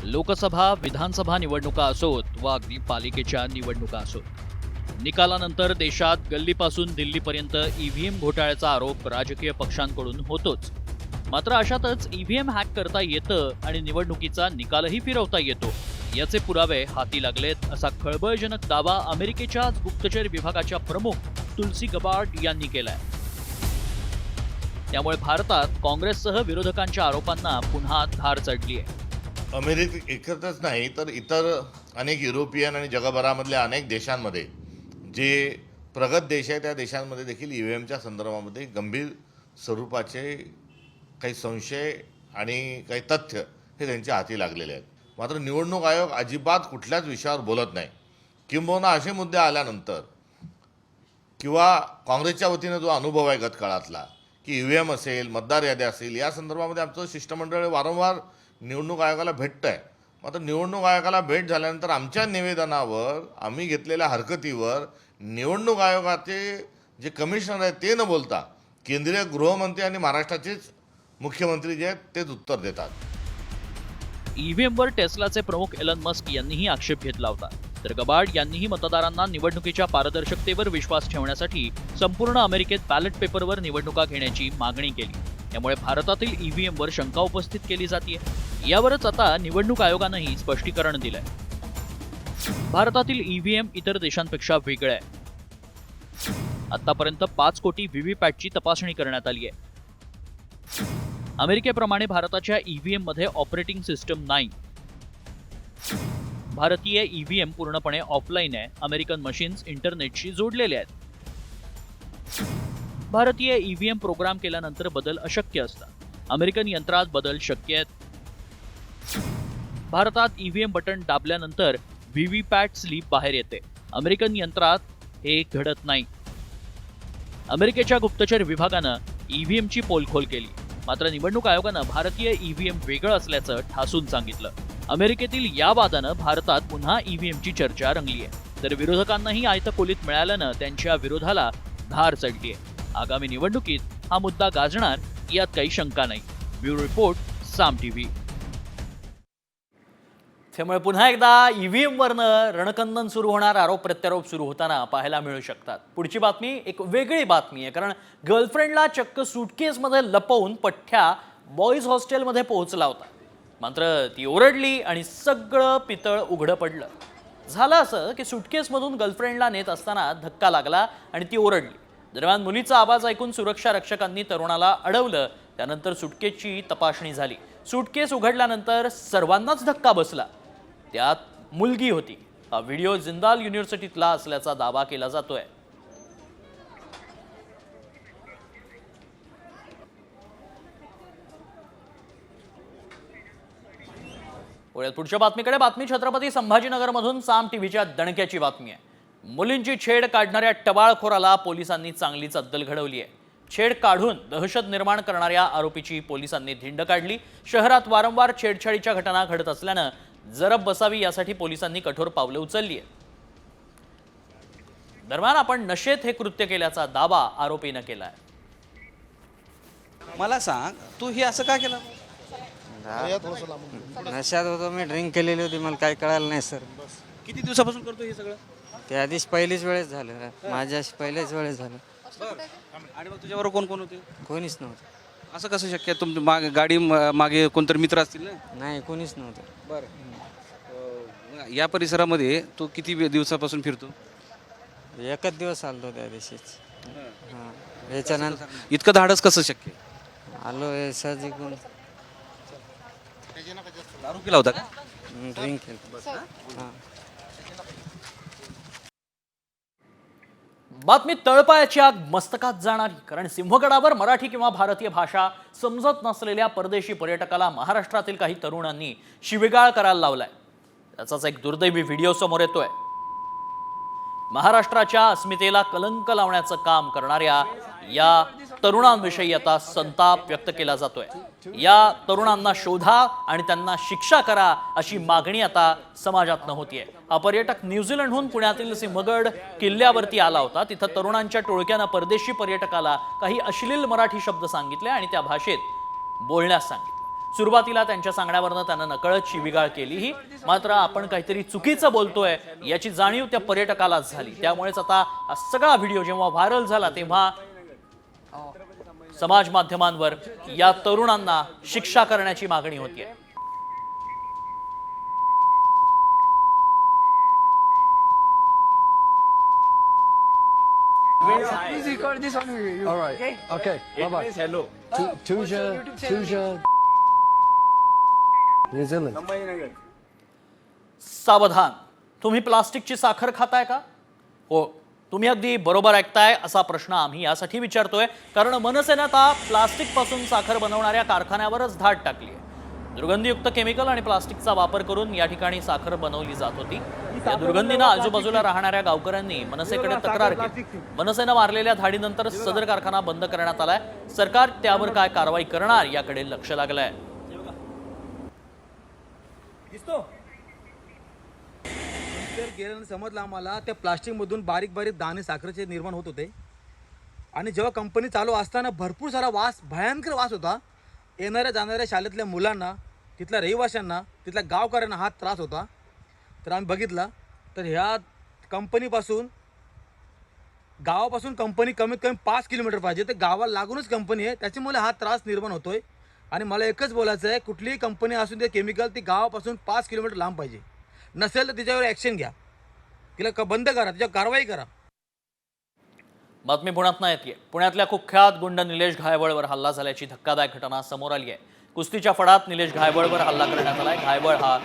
लोकसभा विधानसभा निवडणुका असोत वा अगदी पालिकेच्या निवडणुका असोत, निकालानंतर देशात गल्लीपासून दिल्लीपर्यंत ईव्हीएम घोटाळ्याचा आरोप राजकीय पक्षांकडून होतोच. मात्र अशातच ईव्हीएम हॅक करता येतं आणि निवडणुकीचा निकालही फिरवता येतो याचे पुरावे हाती लागलेत, असा खळबळजनक दावा अमेरिकेच्याच गुप्तचर विभागाच्या प्रमुख तुलसी गबार्ड यांनी केलाय. त्यामुळे भारतात काँग्रेससह विरोधकांच्या आरोपांना पुन्हा धार चढली आहे. अमेरिकेतच नाही तर इतर अनेक युरोपियन आणि जगभरामधल्या अनेक देशांमध्ये जे प्रगत देश आहे त्या देशांमध्ये देखील ईव्हीएमच्या संदर्भामध्ये गंभीर स्वरूपाचे काही संशय आणि काही तथ्य हे त्यांच्या हाती लागलेले आहेत. मात्र निवडणूक आयोग अजिबात कुठल्याच विषयावर बोलत नाही. किंबहुना असे मुद्दे आल्यानंतर किंवा काँग्रेसच्या वतीनं जो अनुभव आहे गतकाळातला की ईव्हीएम असेल, मतदार याद्या असेल, या संदर्भामध्ये आमचं शिष्टमंडळ वारंवार निवडणूक आयोगाला भेटतं आहे. मात्र निवडणूक आयोगाला भेट झाल्यानंतर आमच्या निवेदनावर, आम्ही घेतलेल्या हरकतीवर निवडणूक आयोगाचे जे कमिशनर आहेत ते न बोलता केंद्रीय गृहमंत्री आणि महाराष्ट्राचेच मुख्यमंत्री जे आहेत तेच उत्तर देतात. ईव्हीएमवर टेस्लाचे प्रमुख एलन मस्क यांनीही आक्षेप घेतला होता. तर गबार्ड यांनीही मतदारांना निवडणुकीच्या पारदर्शकतेवर विश्वास ठेवण्यासाठी संपूर्ण अमेरिकेत बॅलेट पेपरवर निवडणुका घेण्याची मागणी केली. त्यामुळे भारतातील ईव्हीएमवर शंका उपस्थित केली जाते. यावरच आता निवडणूक आयोगानंही स्पष्टीकरण दिलंय. भारतातील ईव्हीएम इतर देशांपेक्षा वेगळं आहे. आतापर्यंत 5 कोटी व्हीव्हीपॅटची तपासणी करण्यात आली आहे. अमेरिकेप्रमाणे भारताच्या ईव्हीएम मध्ये ऑपरेटिंग सिस्टम नाही. भारतीय ईव्हीएम पूर्णपणे ऑफलाईन आहे. अमेरिकन मशीन्स इंटरनेटशी जोडलेले आहेत. भारतीय ईव्हीएम प्रोग्राम केल्यानंतर बदल अशक्य असतात. अमेरिकन यंत्रात बदल शक्य आहेत. भारतात ईव्हीएम बटन दाबल्यानंतर व्हीव्हीपॅट स्लिप बाहेर येते. अमेरिकन यंत्रात हे घडत नाही. अमेरिकेच्या गुप्तचर विभागानं ईव्हीएमची पोलखोल केली. मात्र निवडणूक आयोगानं भारतीय ईव्हीएम वेगळं असल्याचं ठासून सांगितलं. अमेरिकेतील या वादानं भारतात पुन्हा ईव्हीएमची चर्चा रंगली आहे. तर विरोधकांनाही आयतं खोलीत मिळाल्यानं त्यांच्या विरोधाला धार चढली आहे. आगामी निवडणुकीत हा मुद्दा गाजणार यात काही शंका नाही. ब्युरो रिपोर्ट, साम टीव्ही. त्यामुळे पुन्हा एकदा ईव्हीएमवरनं रणकंदन सुरू होणार, आरोप प्रत्यारोप सुरू होताना पाहायला मिळू शकतात. पुढची बातमी एक वेगळी बातमी आहे. कारण गर्लफ्रेंडला चक्क सूटकेसमध्ये लपवून पठ्ठ्या बॉईज हॉस्टेलमध्ये पोहोचला होता. मात्र ती ओरडली आणि सगळं पितळ उघडं पडलं. झालं असं की सुटकेसमधून गर्लफ्रेंडला नेत असताना धक्का लागला आणि ती ओरडली. दरम्यान मुलीचा आवाज ऐकून सुरक्षा रक्षकांनी तरुणाला अडवलं. त्यानंतर सुटकेसची तपासणी झाली. सुटकेस उघडल्यानंतर सर्वांनाच धक्का बसला. त्यात मुलगी होती. हा व्हिडिओ जिंदाल युनिव्हर्सिटीतला असल्याचा दावा केला जातोय. पुढच्या बातमीकडे. बातमी छत्रपती संभाजीनगरमधून साम टीव्हीच्या दणक्याची बातमी आहे. मुलींची छेड काढणाऱ्या टवाळखोराला पोलिसांनी चांगलीच अद्दल घडवली आहे. छेड काढून दहशत निर्माण करणाऱ्या आरोपीची पोलिसांनी धिंड काढली. शहरात वारंवार छेडछाडीच्या घटना घडत असल्यानं जरब बसावी यासाठी पोलिसांनी कठोर पावले उचलली आहेत. दरम्यान आपण नशेत हे कृत्य केल्याचा दावा आरोपीनं केलाय. मला सांग, तू हे असं का केलं? नशात होतो मी, ड्रिंक केलेली होती, मला काय कळालं नाही सर. किती दिवसापासून करतो हे सगळं? ते आधीच पहिलीच वेळेस झालं, माझ्या पहिल्याच वेळेस झालं. आणि मग तुझ्याबरोबर कोण कोण होते? कोणीच नव्हतं. असं कसं शक्य? तुम गाडी मागे कोणतरी मित्र असतील ना? नाही, कोणीच नव्हतं. बरं. या परिसरामध्ये तू किती दिवसापासून फिरतो? एकच दिवस आलो त्या दिवशीच. हां, याच्यानंतर इतकं धाडस कसं शक्य? आलो सहज इकडून. दारू केला होता का? ड्रिंक केलं. हां. बातमी तळपायाची आग मस्तकात जाणारी. कारण सिंहगडावर मराठी किंवा भारतीय भाषा समजत नसलेल्या परदेशी पर्यटकाला महाराष्ट्रातील काही तरुणांनी शिवीगाळ करायला लावलाय. त्याचाच एक दुर्दैवी व्हिडिओ समोर येतोय. महाराष्ट्राच्या अस्मितेला कलंक लावण्याचं काम करणाऱ्या या तरुणांविषयी आता संताप व्यक्त केला जातोय। या तरुणांना शोधा आणि त्यांना शिक्षा करा अशी मागणी आता समाजातनं होतीये। हा पर्यटक न्यूझीलंडहून पुण्यातील सिंहगड किल्ल्यावरती आला होता। तिथं तरुणांच्या टोळक्यानं परदेशी पर्यटकाला काही अश्लील मराठी शब्द सांगितले आणि त्या भाषेत बोलण्यास सांगितलं। सुरुवातीला त्यांच्या सांगण्यावरनं त्यानं नकळत शिवीगाळ केलीही, मात्र आपण काहीतरी चुकीचं बोलतोय याची जाणीव त्या पर्यटकाला झाली। त्यामुळेच आता हा सगळा व्हिडिओ जेव्हा व्हायरल झाला तेव्हा समाज माध्यमांवर या तरुणांना शिक्षा करण्याची मागणी होतीये। Please record this on video. All right. Okay. Bye bye. Hello. To New Zealand. सावधान, तुम्ही प्लास्टिकची साखर खाताय का? हो, तुम्ही अगदी बरोबर ऐकताय। असा प्रश्न आम्ही यासाठी विचारतोय कारण मनसेने आता प्लास्टिक पासून साखर बनवणाऱ्या कारखान्यावरच धाड टाकली आहे। दुर्गंधीयुक्त केमिकल आणि प्लास्टिकचा वापर करून या ठिकाणी साखर बनवली जात होती। या दुर्गंधीनं आजूबाजूला राहणाऱ्या गावकऱ्यांनी मनसेकडे तक्रार केली। मनसेनं मारलेल्या धाडीनंतर सदर कारखाना बंद करण्यात आलाय। सरकार त्यावर काय कारवाई करणार याकडे लक्ष लागलंय। गेल्यानं समजलं आम्हाला त्या प्लास्टिकमधून बारीक बारीक दाणे साखरेचे निर्माण होत होते आणि जेव्हा कंपनी चालू असताना भरपूर सारा वास, भयंकर वास होता। येणाऱ्या जाणाऱ्या शाळेतल्या मुलांना, तिथल्या रहिवाशांना, तिथल्या गावकऱ्यांना हा त्रास होता। तर आम्ही बघितला तर ह्या कंपनीपासून, गावापासून कंपनी कमीत कमी 5 किलोमीटर पाहिजे, तर गावाला लागूनच कंपनी आहे, त्याच्यामुळे हा त्रास निर्माण होतोय। आणि मला एकच बोलायचं आहे, कुठलीही कंपनी असून ते केमिकल ती गावापासून 5 किलोमीटर लांब पाहिजे। नसेल तर तिच्यावर ॲक्शन घ्या, तिला बंद करा, तिच्यावर कारवाई करा। बातमी पुण्यातनं येते। पुण्यातल्या कुख्यात गुंड निलेश घायवळवर हल्ला झाल्याची धक्कादायक घटना समोर आली आहे। कुस्तीच्या फडात निलेश घायवळवर हल्ला करण्यात आलाय। घायवळ हा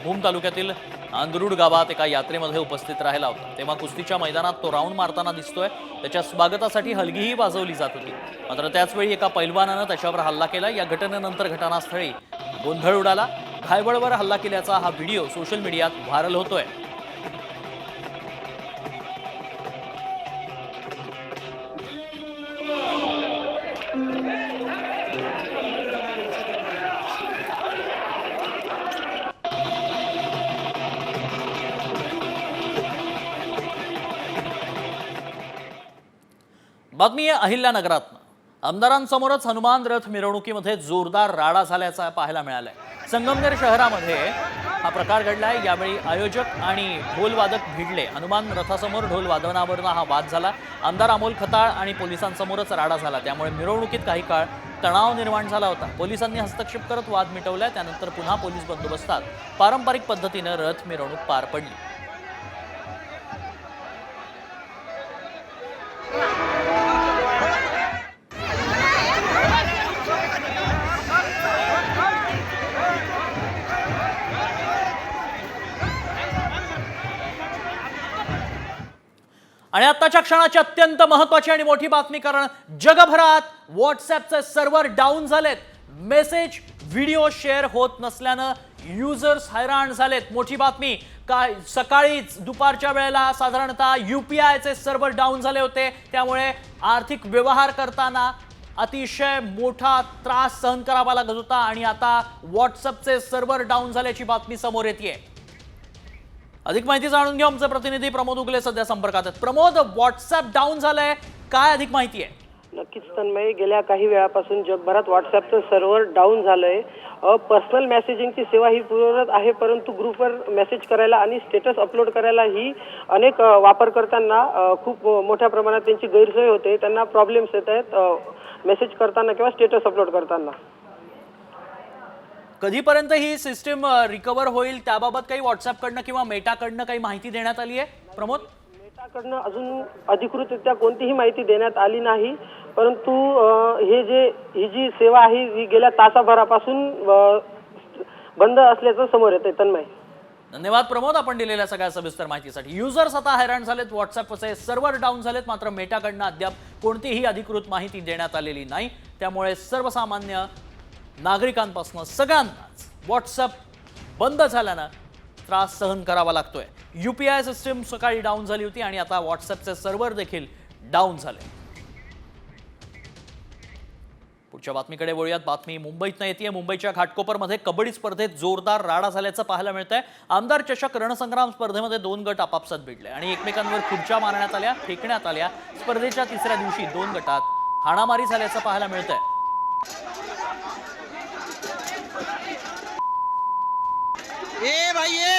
भूम तालुक्यातील आंदरुड गावात एका यात्रेमध्ये उपस्थित राहिला होता। तेव्हा कुस्तीच्या मैदानात तो राऊंड मारताना दिसतोय। त्याच्या स्वागतासाठी हलगीही वाजवली जात होती, मात्र त्याचवेळी एका पैलवानानं त्याच्यावर हल्ला केला। या घटनेनंतर घटनास्थळी गोंधळ उडाला। घायवळवर हल्ला केल्याचा हा व्हिडिओ सोशल मीडियात व्हायरल होतोय। बातमी आहे अहिल्यानगरातनं। आमदारांसमोरच हनुमान रथ मिरवणुकीमध्ये जोरदार राडा झाल्याचा पाहायला मिळालाय। संगमनेर शहरामध्ये हा प्रकार घडलाय। यावेळी आयोजक आणि ढोलवादक भिडले। हनुमान रथासमोर ढोल वादनावरून हा वाद झाला। आमदार अमोल खताळ आणि पोलिसांसमोरच राडा झाला, त्यामुळे मिरवणुकीत काही काळ तणाव निर्माण झाला होता। पोलिसांनी हस्तक्षेप करत वाद मिटवलाय। त्यानंतर पुन्हा पोलीस बंदोबस्तात पारंपरिक पद्धतीने रथ मिरवणूक पार पडली। आणि आताच्या क्षणाची अत्यंत महत्त्वाची आणि मोठी बातमी, कारण जगभरात व्हॉट्सॲपचे सर्व्हर डाऊन झालेत। मेसेज, व्हिडिओ शेअर होत नसल्यानं युजर्स हैराण झालेत। मोठी बातमी, काय सकाळीच दुपारच्या वेळेला साधारणतः UPIचे सर्व्हर डाऊन झाले होते, त्यामुळे आर्थिक व्यवहार करताना अतिशय मोठा त्रास सहन करावा लागत होता। आणि आता व्हॉट्सॲपचे सर्व्हर डाऊन झाल्याची बातमी समोर येते। अधिक माहिती जाणून घेऊ, आमचे प्रतिनिधी प्रमोद उगले सध्या संपर्कात आहेत। प्रमोद, व्हॉट्सॲप डाऊन झालंय, काय अधिक माहिती आहे? नक्कीच तन्मय, गेल्या काही वेळापासून जगभरात व्हॉट्सॲपचं सर्व्हर डाऊन झालंय। पर्सनल मेसेजिंगची सेवा ही पुरवत आहे, परंतु ग्रुपवर मेसेज करायला आणि स्टेटस अपलोड करायला ही अनेक वापरकर्त्यांना खूप मोठ्या प्रमाणात त्यांची गैरसोय होते। त्यांना प्रॉब्लेम्स येत आहेत मेसेज करताना किंवा स्टेटस अपलोड करताना। कधीपर्यंत ही सिस्टीम रिकवर होईल, त्याबाबत काही व्हॉट्सॲपकडनं किंवा मेटाकडनं काही माहिती देण्यात आली आहे? प्रमोद, मेटाकडनं अजून अधिकृतरित्या कोणतीही माहिती देण्यात आली नाही, परंतु ही जी सेवा आहे ही गेल्या तासाभरापासून बंद असल्याचं समोर येतंय। तन्मय, धन्यवाद प्रमोद, आपण दिलेल्या सगळ्या सविस्तर माहितीसाठी। युजर्स आता हैराण झालेत, व्हॉट्सॲपचे सर्व्हर डाऊन झालेत, मात्र मेटाकडनं अद्याप कोणतीही अधिकृत माहिती देण्यात आलेली नाही। त्यामुळे सर्वसामान्य नागरिकांपासून सगळ्यांनाच व्हॉट्सॲप बंद झाल्यानं त्रास सहन करावा लागतोय. UPI सिस्टीम सकाळी डाऊन झाली होती आणि आता व्हॉट्सअपचे सर्व्हर देखील डाऊन झाले. पुढच्या बातमीकडे वळूयात. बातमी मुंबईतनं येते. मुंबईच्या घाटकोपरमध्ये कबड्डी स्पर्धेत जोरदार राडा झाल्याचं पाहायला मिळतंय. आमदार चषक रणसंग्राम स्पर्धेमध्ये 2 गट आपापसात भिडले आणि एकमेकांवर खुर्च्या मारण्यात आल्या, फेकण्यात आल्या. स्पर्धेच्या तिसऱ्या दिवशी 2 गटात हाणामारी झाल्याचं पाहायला मिळतंय. ए भाई ए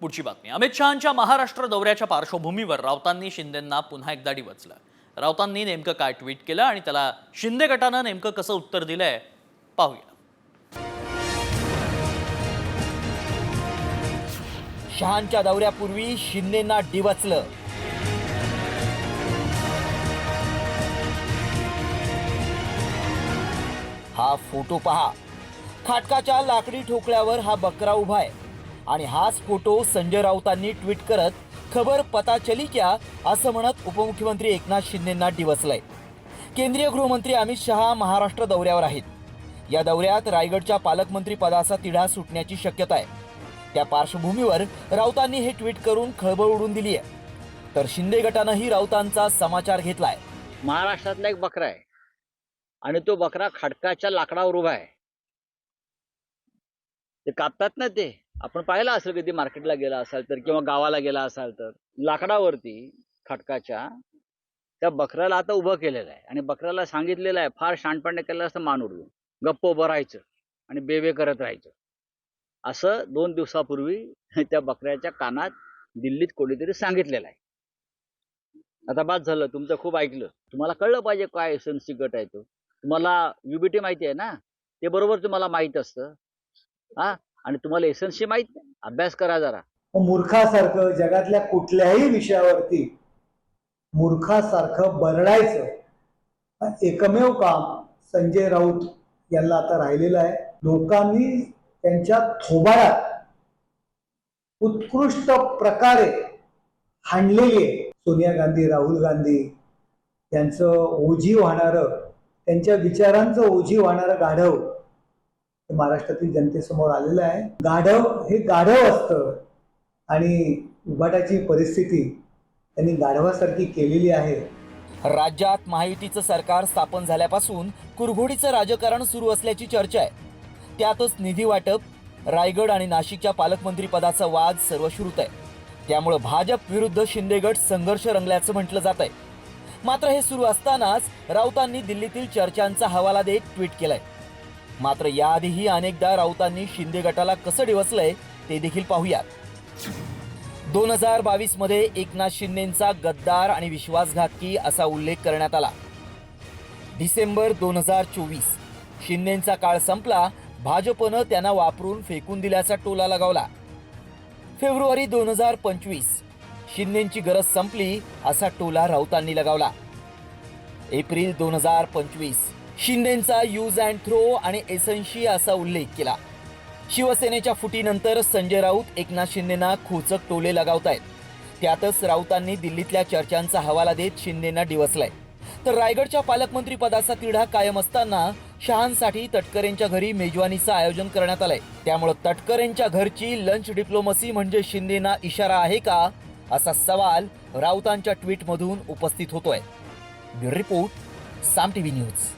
पुढची बातमी. अमित शहांच्या महाराष्ट्र दौऱ्याच्या पार्श्वभूमीवर राऊतांनी शिंदेंना पुन्हा एकदा डिवचलं. राऊतांनी नेमकं काय ट्विट केलं आणि त्याला शिंदे गटानं नेमकं कसं उत्तर दिलंय पाहूया. शहांच्या दौऱ्यापूर्वी शिंदेंना डिवचलं. हा फोटो पहा. खाटकाच्या लाकडी ठोकळ्यावर हा बकरा उभा आहे आणि हाच फोटो संजय राऊतांनी ट्विट करत खबर पता चली क्या असं म्हणत उपमुख्यमंत्री एकनाथ शिंदेंना डिवचलंय. केंद्रीय गृहमंत्री अमित शहा महाराष्ट्र दौऱ्यावर आहेत. या दौऱ्यात रायगडच्या पालकमंत्री पदाचा तिढा सुटण्याची शक्यता आहे. त्या पार्श्वभूमीवर राऊतांनी हे ट्विट करून खळबळ उडून दिली आहे. तर शिंदे गटानंही राऊतांचा समाचार घेतलाय. महाराष्ट्रातला एक बकरा आहे आणि तो बकरा खडकाच्या लाकडावर उभा आहे. ते कापतात ना, ते आपण पाहिलं असेल कधी मार्केटला गेला असाल तर किंवा गावाला गेला असाल तर लाकडावरती खडकाच्या त्या बकऱ्याला आता उभं केलेलं आहे आणि बकऱ्याला सांगितलेलं आहे, फार शहाणपणे केलं असतं मान उडवून गप्प उभं राहायचं आणि बेबे करत राहायचं. असं 2 दिवसापूर्वी त्या बकऱ्याच्या कानात दिल्लीत कोणीतरी सांगितलेलं आहे. आता बाद झालं, तुमचं खूप ऐकलं. तुम्हाला कळलं पाहिजे काय एसएनसी गट आहे तो. तुम्हाला UBT माहिती आहे ना, ते बरोबर तुम्हाला माहित असतं. हा, आणि तुम्हाला एसएनसी माहित नाही. अभ्यास करा जरा. मूर्खासारखं जगातल्या कुठल्याही विषयावरती मूर्खासारखं बरडायचं एकमेव काम संजय राऊत यांना आता राहिलेलं आहे. लोकांनी त्यांच्या थोबाडात उत्कृष्ट प्रकारे हाणलेली आहे. सोनिया गांधी, राहुल गांधी यांचं ओझी वाहणारं, त्यांच्या विचारांचं ओझी वाहणारं गाढव महाराष्ट्रातील जनतेसमोर आलेलं आहे. गाढव हे गाढव असतं आणि उभाटाची परिस्थिती त्यांनी गाढवासारखी केलेली आहे. राज्यात महायुतीचं सरकार स्थापन झाल्यापासून कुरघोडीचं राजकारण सुरू असल्याची चर्चा आहे. त्यातच निधी वाटप, रायगड आणि नाशिकच्या पालकमंत्री पदाचा वाद सर्वश्रुत आहे. त्यामुळे भाजप विरुद्ध शिंदे गट संघर्ष रंगल्याचं म्हटलं जात आहे. मात्र हे सुरू असतानाच राऊतांनी दिल्लीतील चर्चांचा हवाला देत ट्विट केलंय. मात्र याआधीही अनेकदा राऊतांनी शिंदे गटाला कसं डिवचलंय ते देखील पाहूयात. 2022 मध्ये एकनाथ शिंदेंचा गद्दार आणि विश्वासघातकी असा उल्लेख करण्यात आला. डिसेंबर 2024 शिंदेंचा काळ संपला. भाजपनं त्यांना वापरून फेकून दिल्याचा टोला लगावला. फेब्रुवारी 2025 शिंदेंची गरज संपली असा टोला राऊतांनी लगावला. एप्रिल 2025 शिंदेंचा यूज अँड थ्रो आणि एसन्शी असा उल्लेख केला. शिवसेनेच्या फुटीनंतर संजय राऊत एकनाथ शिंदेंना खोचक टोले लगावतायत. त्यातच राऊतांनी दिल्लीतल्या चर्चांचा हवाला देत शिंदेंना डिवचलाय. तर रायगडच्या पालकमंत्री पदाचा तिढा कायम असताना शहांसाठी तटकरेंच्या घरी मेजवानीचं आयोजन करण्यात आलंय. त्यामुळे तटकरेंच्या घरची लंच डिप्लोमसी म्हणजे शिंदेंना इशारा आहे का, असा सवाल राऊतांच्या ट्विटमधून उपस्थित होतोय. ब्युरो रिपोर्ट, साम टीव्ही न्यूज.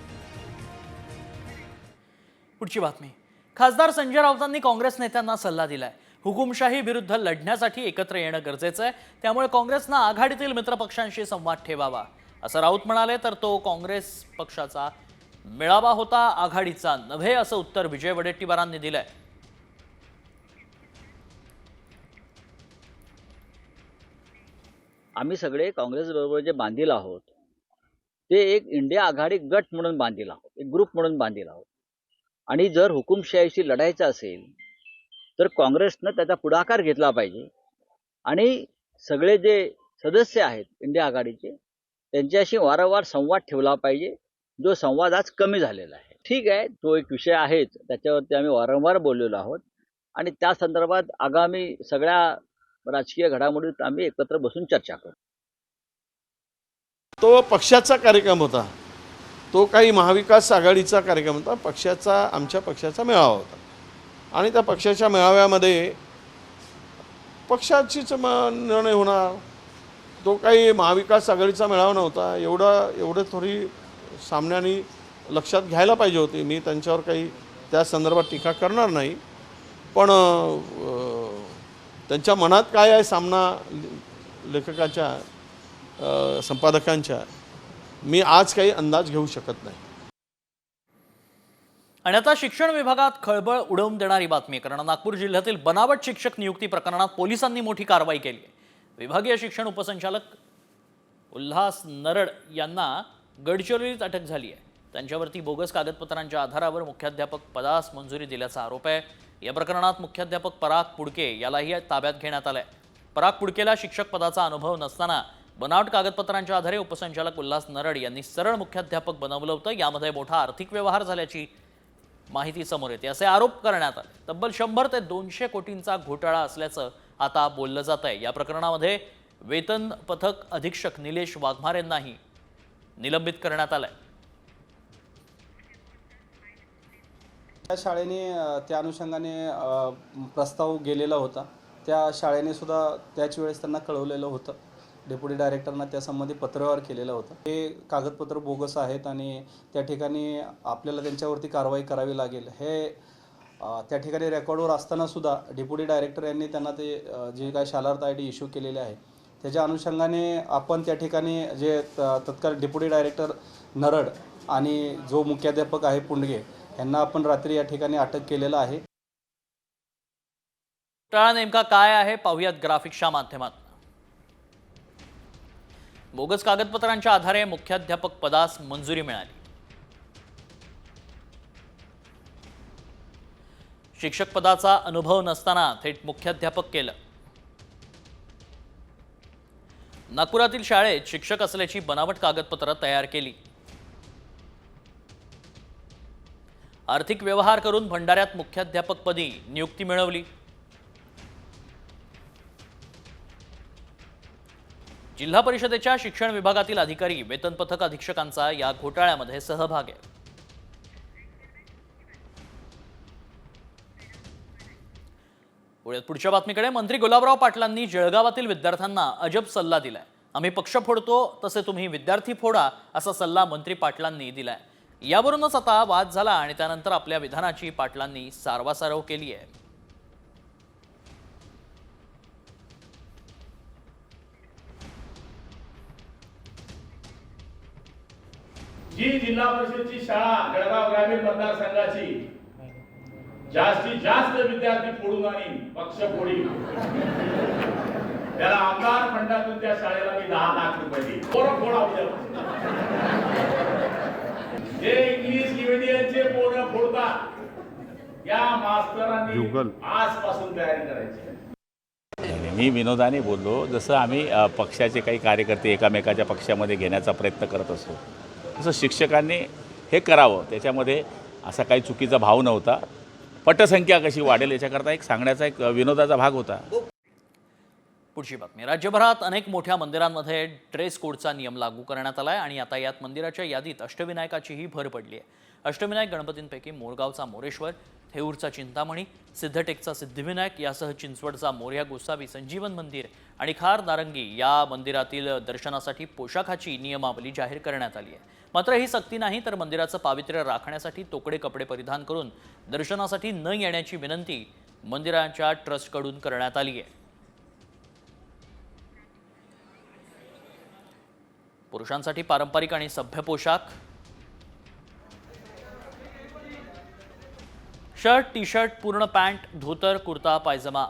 पुढची बातमी. खासदार संजय राऊतांनी काँग्रेस नेत्यांना सल्ला दिलाय. हुकुमशाही विरुद्ध लढण्यासाठी एकत्र येणं गरजेचं आहे. त्यामुळे काँग्रेसनं आघाडीतील मित्रपक्षांशी संवाद ठेवावा असं राऊत म्हणाले. तर तो काँग्रेस पक्षाचा मेळावा होता, आघाडीचा नव्हे असं उत्तर विजय वडेट्टीवारांनी दिलंय. आम्ही सगळे काँग्रेस बरोबर जे बांधील आहोत ते एक इंडिया आघाडी गट म्हणून बांधील आहोत, एक ग्रुप म्हणून बांधील आहोत. आणि जर हुकुमशाहीशी लढायचं असेल तर काँग्रेसनं त्याचा पुढाकार घेतला पाहिजे आणि सगळे जे सदस्य आहेत इंडिया आघाडीचे त्यांच्याशी वारंवार संवाद ठेवला पाहिजे, जो संवाद आज कमी झालेला आहे. ठीक आहे, तो एक विषय आहेच, त्याच्यावरती आम्ही वारंवार बोललेलो आहोत. आणि त्या संदर्भात आगामी सगळ्या राजकीय घडामोडीत आम्ही एकत्र बसून चर्चा करू. तो पक्षाचा कार्यक्रम होता, तो काही महाविकास आघाडीचा कार्यक्रम होता, आमच्या पक्षाचा मेळावा होता आणि त्या पक्षाच्या मेळाव्यामध्ये पक्षाचीच निर्णय होणार. तो काही महाविकास आघाडीचा मेळावा नव्हता. एवढं थोडी सामन्याने लक्षात घ्यायला पाहिजे होते. मी त्यांच्यावर काही त्या संदर्भात टीका करणार नाही, पण त्यांच्या मनात काय आहे सामना लेखकाच्या संपादकांच्या, मी आज काही अंदाज घेऊ शकत नाही. आणि आता शिक्षण विभागात खळबळ उडवून देणारी बातमी. कारण नागपूर जिल्ह्यातील बनावट शिक्षक नियुक्ती प्रकरणात पोलिसांनी मोठी कारवाई केली आहे. विभागीय शिक्षण उपसंचालक उल्हास नरड यांना गडचिरोलीत अटक झाली आहे. त्यांच्यावरती बोगस कागदपत्रांच्या आधारावर मुख्याध्यापक पदास मंजुरी दिल्याचा आरोप आहे. या प्रकरणात मुख्याध्यापक पराग पुडके यालाही ताब्यात घेण्यात आलंय. पराग पुडकेला शिक्षक पदाचा अनुभव नसताना बनावट कागदपत्रांच्या आधारे उपसंचालक उल्हास नरड यांनी सरळ मुख्याध्यापक बनवलं होतं. यामध्ये मोठा आर्थिक व्यवहार झाल्याची माहिती समोर येते, असे आरोप करण्यात आले. तब्बल 100 ते 200 कोटींचा घोटाळा असल्याचं आता बोललं जात आहे. या प्रकरणामध्ये वेतन पथक अधीक्षक निलेश वाघमारेंनाही निलंबित करण्यात आलंय. त्या शाळेने त्या अनुषंगाने प्रस्ताव गेलेला होता. त्या शाळेने सुद्धा त्याच वेळेस त्यांना कळवलेलं होतं. डेप्युटी डायरेक्टरना त्यासंबंधी पत्रव्यवहार केलेला होता. हे कागदपत्र बोगस आहेत आणि त्या ठिकाणी आपल्याला त्यांच्यावरती कारवाई करावी लागेल. हे त्या ठिकाणी रेकॉर्डवर असताना सुद्धा डेप्युटी डायरेक्टर यांनी त्यांना ते जे काय शालार्थ ID इश्यू केलेले आहे त्याच्या अनुषंगाने आपण त्या ठिकाणी जे तत्काळ डेप्युटी डायरेक्टर नरड आणि जो मुख्याध्यापक आहे पुंडगे यांना आपण रात्री या ठिकाणी अटक केलेला आहे. घोटाळा नेमका काय आहे पाहूयात ग्राफिक्सच्या माध्यमातून. बोगस कागदपत्रांच्या आधारे मुख्याध्यापक पदास मंजुरी मिळाली. शिक्षक पदाचा अनुभव नसताना थेट मुख्याध्यापक केलं. नागपुरातील शाळेत शिक्षक असल्याची बनावट कागदपत्र तयार केली. आर्थिक व्यवहार करून भंडाऱ्यात मुख्याध्यापकपदी नियुक्ती मिळवली. जिल्हा परिषदेच्या शिक्षण विभागातील अधिकारी वेतन पथक अधीक्षकांचा या घोटाळ्यामध्ये सहभाग आहे. पुढच्या बातमीकडे. मंत्री गुलाबराव पाटलांनी जळगावातील विद्यार्थ्यांना अजब सल्ला दिलाय. आम्ही पक्ष फोडतो तसे तुम्ही विद्यार्थी फोडा असा सल्ला मंत्री पाटलांनी दिलाय. यावरूनच आता वाद झाला आणि त्यानंतर आपल्या विधानाची पाटलांनी सारवासारव केली आहे. जी जिल्हा परिषदची शाळा जळगाव ग्रामीण मतदारसंघाची जास्तीत जास्त विद्यार्थी फोडून आणि पक्ष फोडी, त्याला आमदार फंडातून त्या शाळेला मी 10 लाख रुपये दिले. पोरं फोडा. जे इंग्लिश मीडियमचे पोरं फोडतात या मास्तरांनी आजपासून तयारी करायची. मी विनोदाने बोललो. जसं आम्ही पक्षाचे काही कार्यकर्ते एकामेकाच्या पक्षामध्ये घेण्याचा प्रयत्न करत असतो तसं शिक्षकांनी हे करावं. त्याच्यामध्ये असा काही चुकीचा भाव नव्हता. पटसंख्या कशी वाढेल याच्याकरता एक सांगण्याचा एक विनोदाचा भाग होता. पुढची बातमी. राज्यभरात अनेक मोठ्या मंदिरांमध्ये ड्रेस कोडचा नियम लागू करण्यात आला आहे आणि आता यात मंदिराच्या यादीत अष्टविनायकाचीही भर पडली आहे. अष्टविनायक गणपतींपैकी मोरगावचा मोरेश्वर, थेऊरचा चिंतामणी, सिद्धटेकचा सिद्धिविनायक यासह चिंचवडचा मोरया गोसावी संजीवन मंदिर आणि खार नारंगी या मंदिरातील दर्शनासाठी पोशाखाची नियमावली जाहीर करण्यात आली आहे. मात्र ही सक्ती नाही, तर मंदिराचं पावित्र्य राखण्यासाठी तोकडे कपडे परिधान करून दर्शनासाठी न येण्याची विनंती मंदिराच्या ट्रस्टकडून करण्यात आली आहे. पुरुषांसाठी पारंपरिक आणि सभ्य पोशाख, शर्ट, टी शर्ट, पूर्ण पॅन्ट, धोतर, कुर्ता, पायजमा,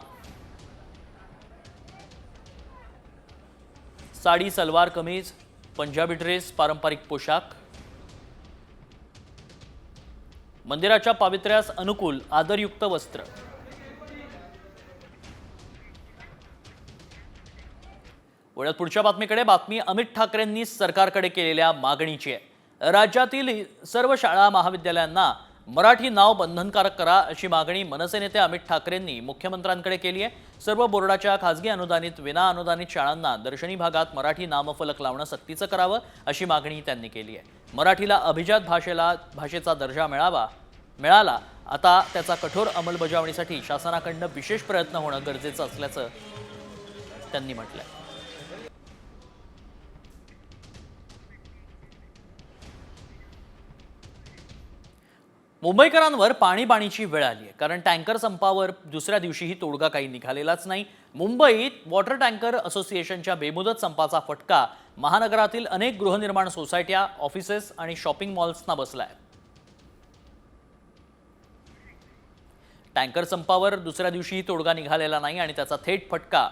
साडी, सलवार कमीज, पंजाबी ड्रेस, पारंपरिक पोशाख. मंदिराच्या पावित्र्यास अनुकूल आदरयुक्त वस्त्र. पुढच्या बातमीकडे. बातमी अमित ठाकरेंनी सरकारकडे केलेल्या मागणीची आहे. राज्यातील सर्व शाळा महाविद्यालयांना मराठी नाव बंधनकारक करा अशी मागणी मनसे नेते अमित ठाकरेंनी मुख्यमंत्र्यांकडे केली आहे। सर्व बोर्डाच्या खासगी अनुदानित विना अनुदानित शाळांना दर्शनी भागात मराठी नामफलक लावणं सक्तीचं करावं अशी मागणी त्यांनी केली आहे। मराठीला अभिजात भाषेचा दर्जा मिळाला, आता त्याचा कठोर अंमलबजावणीसाठी शासनाकडून विशेष प्रयत्न होणं गरजेचं असल्याचं त्यांनी म्हटलंय। मुंबईकरांवर पाणीबाणीची वेळ आली आहे, कारण टँकर संपावर दुसऱ्या दिवशीही तोडगा काही निघालेलाच नाही। मुंबईत वॉटर टँकर असोसिएशनच्या बेमुदत संपाचा फटका महानगरातील अनेक गृहनिर्माण सोसायट्या, ऑफिसेस आणि शॉपिंग मॉल्सना बसलाय। टँकर संपावर दुसऱ्या दिवशीही तोडगा निघालेला नाही आणि त्याचा थेट फटका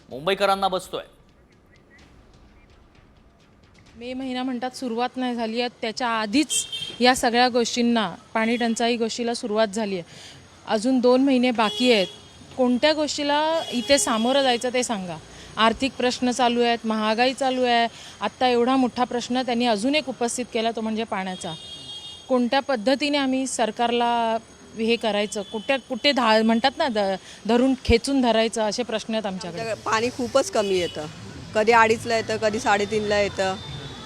मुंबईकरांना बसतोय। मे महिना म्हणतात सुरुवात नाही झाली आहे, त्याच्या आधीच या सगळ्या गोष्टींना, पाणी टंचाई गोष्टीला सुरुवात झाली आहे। अजून 2 महिने बाकी आहेत। कोणत्या गोष्टीला इथे सामोरं जायचं ते सांगा। आर्थिक प्रश्न चालू आहेत, महागाई चालू आहे, आत्ता एवढा मोठा प्रश्न त्यांनी अजून एक उपस्थित केला, तो म्हणजे पाण्याचा। कोणत्या पद्धतीने आम्ही सरकारला हे करायचं, कुठे म्हणतात ना धरून खेचून धरायचं, असे प्रश्न आहेत आमच्याकडे। पाणी खूपच कमी येतं, कधी 2:30ला येतं, कधी 3:30ला येतं,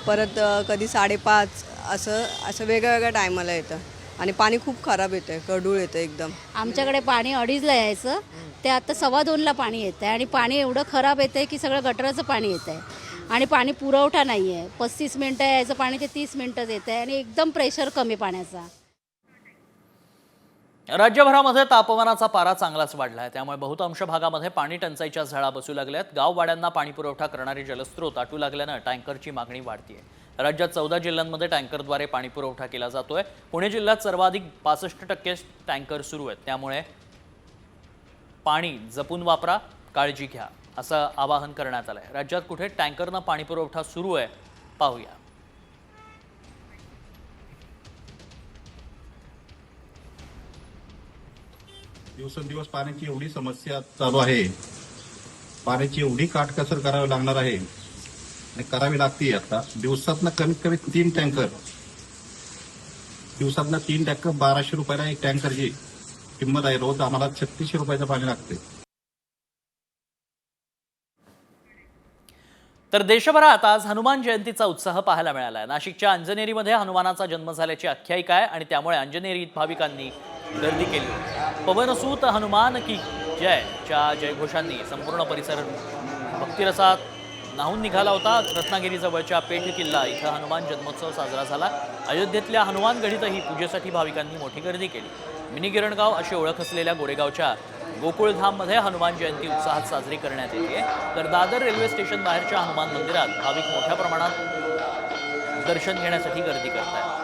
परत कधी 5:30 असं वेगवेगळ्या टायमाला येतं आणि पाणी खूप खराब येतं, कडूळ येतं एकदम। आमच्याकडे पाणी 2:30ला यायचं, ते आता 2:15ला पाणी येतं आहे आणि पाणी एवढं खराब येतं आहे की सगळं गटराचं पाणी येतं आहे आणि पाणी पुरवठा नाही आहे। 35 मिनटं यायचं पाणी ते 30 मिनटंच येतं आहे आणि एकदम प्रेशर कमी पाण्याचा। राज्यभरामध्ये तापमानाचा पारा चांगलाच वाढला आहे, त्यामुळे बहुतांश भागामध्ये पाणी टंचाईच्या झळा बसू लागल्यात। गाववाड्यांना पाणी पुरवठा करणारे जलस्रोत आटू लागल्यानं टँकरची मागणी वाढतीये। राज्यात 14 जिल्ह्यांमध्ये टँकरद्वारे पाणी पुरवठा केला जातोय। पुणे जिल्ह्यात सर्वाधिक 65% टँकर सुरू आहेत, त्यामुळे पाणी जपून वापरा, काळजी घ्या असं आवाहन करण्यात आलंय। राज्यात कुठे टँकरनं पाणी पुरवठा सुरू आहे पाहूया। दिवसेंदिवस पाण्याची एवढी समस्या चालू आहे, पाण्याची एवढी काटकसर करावी लागणार आहे आणि करावी लागते। आता दिवसातनं कमीत कमी 3 टँकर, दिवसातनं 3 टँकर 1200 रुपयाला एक टँकरची किंमत आहे। रोज आम्हाला 3600 रुपयाचं पाणी लागते। तर देशभरात आज हनुमान जयंतीचा उत्साह पाहायला मिळाला आहे। नाशिकच्या अंजनेरीमध्ये हनुमानाचा जन्म झाल्याची आख्यायिका आहे आणि त्यामुळे अंजनेरीत भाविकांनी गर्दी केली। पवनसूत हनुमान की जयच्या जयघोषांनी संपूर्ण परिसर भक्तिरसात न्हाऊन निघाला होता। रत्नागिरीजवळच्या पेठ किल्ला इथं हनुमान जन्मोत्सव साजरा झाला। अयोध्येतल्या हनुमानगढीतही पूजेसाठी भाविकांनी मोठी गर्दी केली। मिनी गिरणगाव अशी ओळख असलेल्या गोरेगावच्या गोकुळधाममध्ये हनुमान जयंती उत्साहात साजरी करण्यात येते। तर दादर रेल्वे स्टेशन बाहेरच्या हनुमान मंदिरात भाविक मोठ्या प्रमाणात दर्शन घेण्यासाठी गर्दी करत आहेत।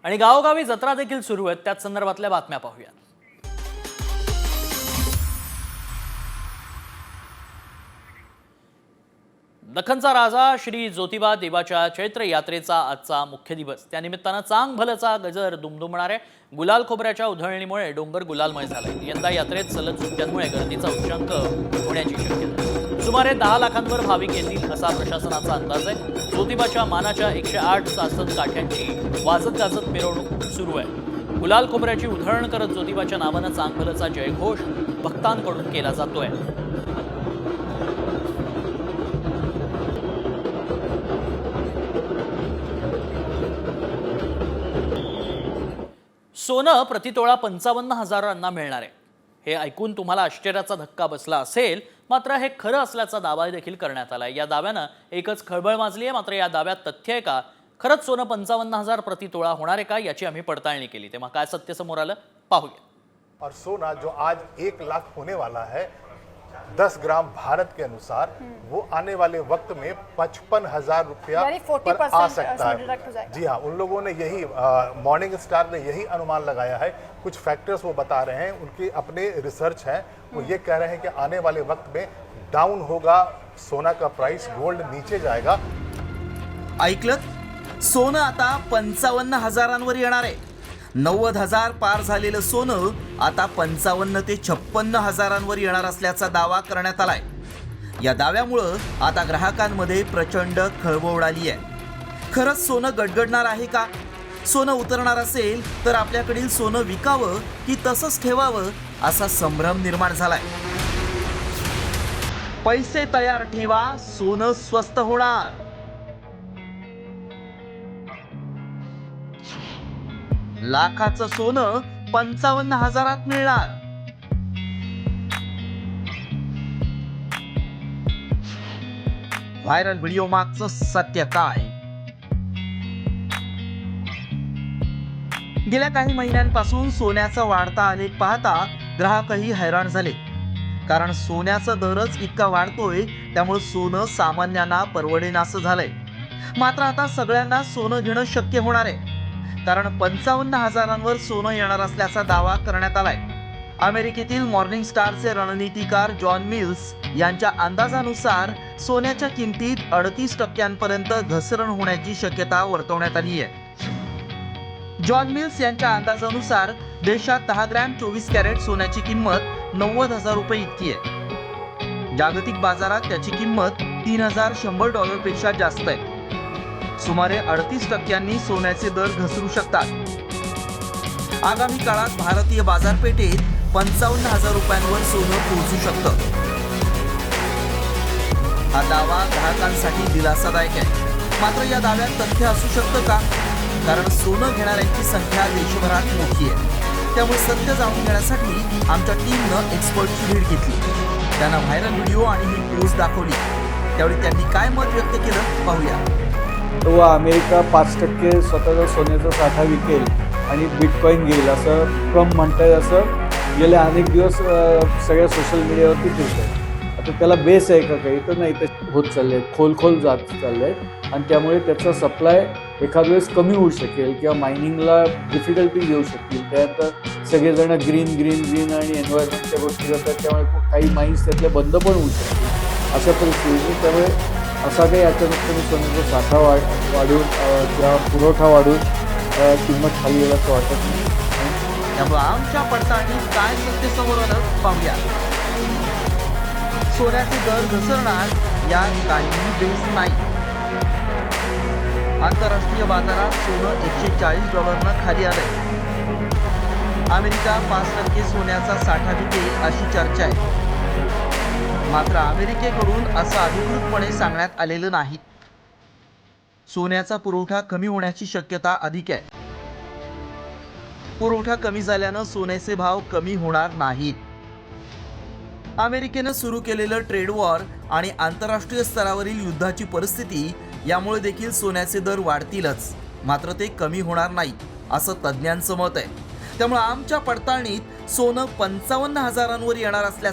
आणि गावोगावी जत्रा देखील सुरू आहेत, त्याच संदर्भातल्या बातम्या पाहूया। दख्खनचा राजा श्री ज्योतिबा देवाच्या चैत्र यात्रेचा आजचा मुख्य दिवस, त्यानिमित्तानं चांग भलचा गजर दुमदुमणार आहे। गुलाल खोबऱ्याच्या उधळणीमुळे डोंगर गुलालमय झालाय। यंदा यात्रेत सलग सुट्ट्यांमुळे गर्दीचा उच्चांक होण्याची शक्यता आहे। सुमारे 10 लाखांवर भाविक येतील असा प्रशासनाचा अंदाज आहे। ज्योतिबाच्या मानाच्या 108 सासत काठ्यांची वाजत गाजत मिरवणूक सुरू आहे। गुलाल खोबऱ्याची उधळण करत ज्योतिबाच्या नावानं चांग भलचा जयघोष भक्तांकडून केला जातोय। सोनं प्रतितोळा 55,000 मिळणार आहे। हे ऐकून तुम्हाला आश्चर्याचा धक्का बसला असेल, मात्र हे खरं असल्याचा दावा देखील करण्यात आलाय। या दाव्यानं एकच खळबळ माजली आहे, मात्र या दाव्यात तथ्य आहे का? खरंच सोनं 55,000 प्रतितोळा होणार आहे का याची आम्ही पडताळणी केली, तेव्हा काय सत्य समोर आलं पाहूया। और सोना जो आज 1 लाख होने वाला है 10 ग्राम भारत के अनुसार, वो आने वाले वक्त में 55,000 रुपया पर आ सकता है। जी हाँ, उन लोगों ने यही मॉर्निंग स्टार ने यही अनुमान लगाया है। कुछ फैक्टर्स वो बता रहे हैं, उनके अपने रिसर्च है, वो ये कह रहे हैं कि आने वाले वक्त में डाउन होगा सोना का प्राइस, गोल्ड नीचे जाएगा। ऐकलं, सोनं आता 55,000 येणार आहे। 90,000 पार झालेलं सोनं आता 55 ते 56 हजारांवर येणार असल्याचा दावा करण्यात आलाय. या दाव्यामुळं आता ग्राहकांमध्ये प्रचंड खळबळ उडाली आहे. खरंच सोनं गडगडणार आहे का? सोनं उतरणार असेल तर आपल्याकडील सोनं विकावं की तसंच ठेवावं असा संभ्रम निर्माण झालाय. पैसे तयार ठेवा, सोनं स्वस्त होणार. लाखाचं सोनं 55 हजारात मिळणार. व्हायरल व्हिडिओ मागचं सत्य काय? गेल्या काही महिन्यांपासून सोन्याचा वाढता आलेख पाहता ग्राहकही हैराण झाले. कारण सोन्याचा दरच इतका वाढतोय, त्यामुळे सोनं सामान्यांना परवडेनासं झालंय. मात्र आता सगळ्यांना सोनं घेणं शक्य होणार आहे. कारण 55 हजारांवर सोनं येणार असल्याचा दावा करण्यात आलाय. अमेरिकेतील मॉर्निंग स्टारचे रणनीतिकार जॉन मिल्स यांच्या अंदाजानुसार सोन्याच्या किमतीत 38% घसरण होण्याची शक्यता वर्तवण्यात आली आहे. जॉन मिल्स यांच्या अंदाजानुसार देशात 10 ग्रॅम 24 कॅरेट सोन्याची किंमत 90,000 रुपये इतकी आहे. जागतिक बाजारात त्याची किंमत $3,100 पेक्षा जास्त आहे. सुमारे 38% सोन्याचे दर घसरू शकतात. आगामी काळात भारतीय बाजारपेठेत 55,000 रुपयांवर सोनं पोहोचू शकतं. हा दावा ग्राहकांसाठी दिलासादायक आहे. मात्र या दाव्यात तथ्य असू शकतं का? कारण सोनं घेणाऱ्यांची संख्या देशभरात मोठी आहे. त्यामुळे सत्य जाणून घेण्यासाठी आमच्या टीमनं एक्सपर्टची भेट घेतली. त्यांना व्हायरल व्हिडिओ आणि ही पोस्ट दाखवली. त्यावेळी त्यांनी काय मत व्यक्त केलं पाहूया. तो अमेरिका 5% स्वतःचा सोन्याचा साठा विकेल आणि बिटकॉईन घेईल असं ट्रम्प म्हणतायत. असं गेले अनेक दिवस सगळ्या सोशल मीडियावरती फिरतात. आता त्याला बेस आहे का काही? तर नाही, ते होत चालले आहेत, खोल जात चालले आहेत. आणि त्यामुळे त्याचा सप्लाय एखाद वेळेस कमी होऊ शकेल किंवा मायनिंगला डिफिकल्टी येऊ शकतील. त्यात सगळेजण ग्रीन आणि एन्व्हायरमेंटच्या गोष्टी करतात. त्यामुळे काही माइन्स त्यातले बंद पण होऊ शकतील अशा परिस्थितीत. त्यामुळे असा काही अचानकपणे सोन्याचा साठा वाढून किंवा पुरवठा वाढून किंमत खाली येईल असं वाटत नाही. त्यामुळे आमच्या पडताळणीत काय सत्य समोर आलं पाहूया. सोन्याचे दर घसरणार यात काहीही बेस नाही. आंतरराष्ट्रीय बाजारात सोनं $140 खाली आलंय. अमेरिका 5% सोन्याचा साठा विकेल अशी चर्चा आहे. मात्र अमेरिकेकडून असं अधिकृतपणे सांगण्यात आलेलं नाही. सोन्याचा पुरवठा कमी होण्याची शक्यता अधिक आहे. पुरवठा कमी झाल्यानं सोन्याचे भाव कमी होणार नाहीत. अमेरिकेनं सुरू केलेलं ट्रेड वॉर आणि आंतरराष्ट्रीय स्तरावरील युद्धाची परिस्थिती यामुळे देखील सोन्याचे दर वाढतीलच. मात्र ते कमी होणार नाहीत असं तज्ज्ञांचं मत आहे. त्यामुळे आमच्या पडताळणीत सोनं 55 हजारांवर येणार असल्याचं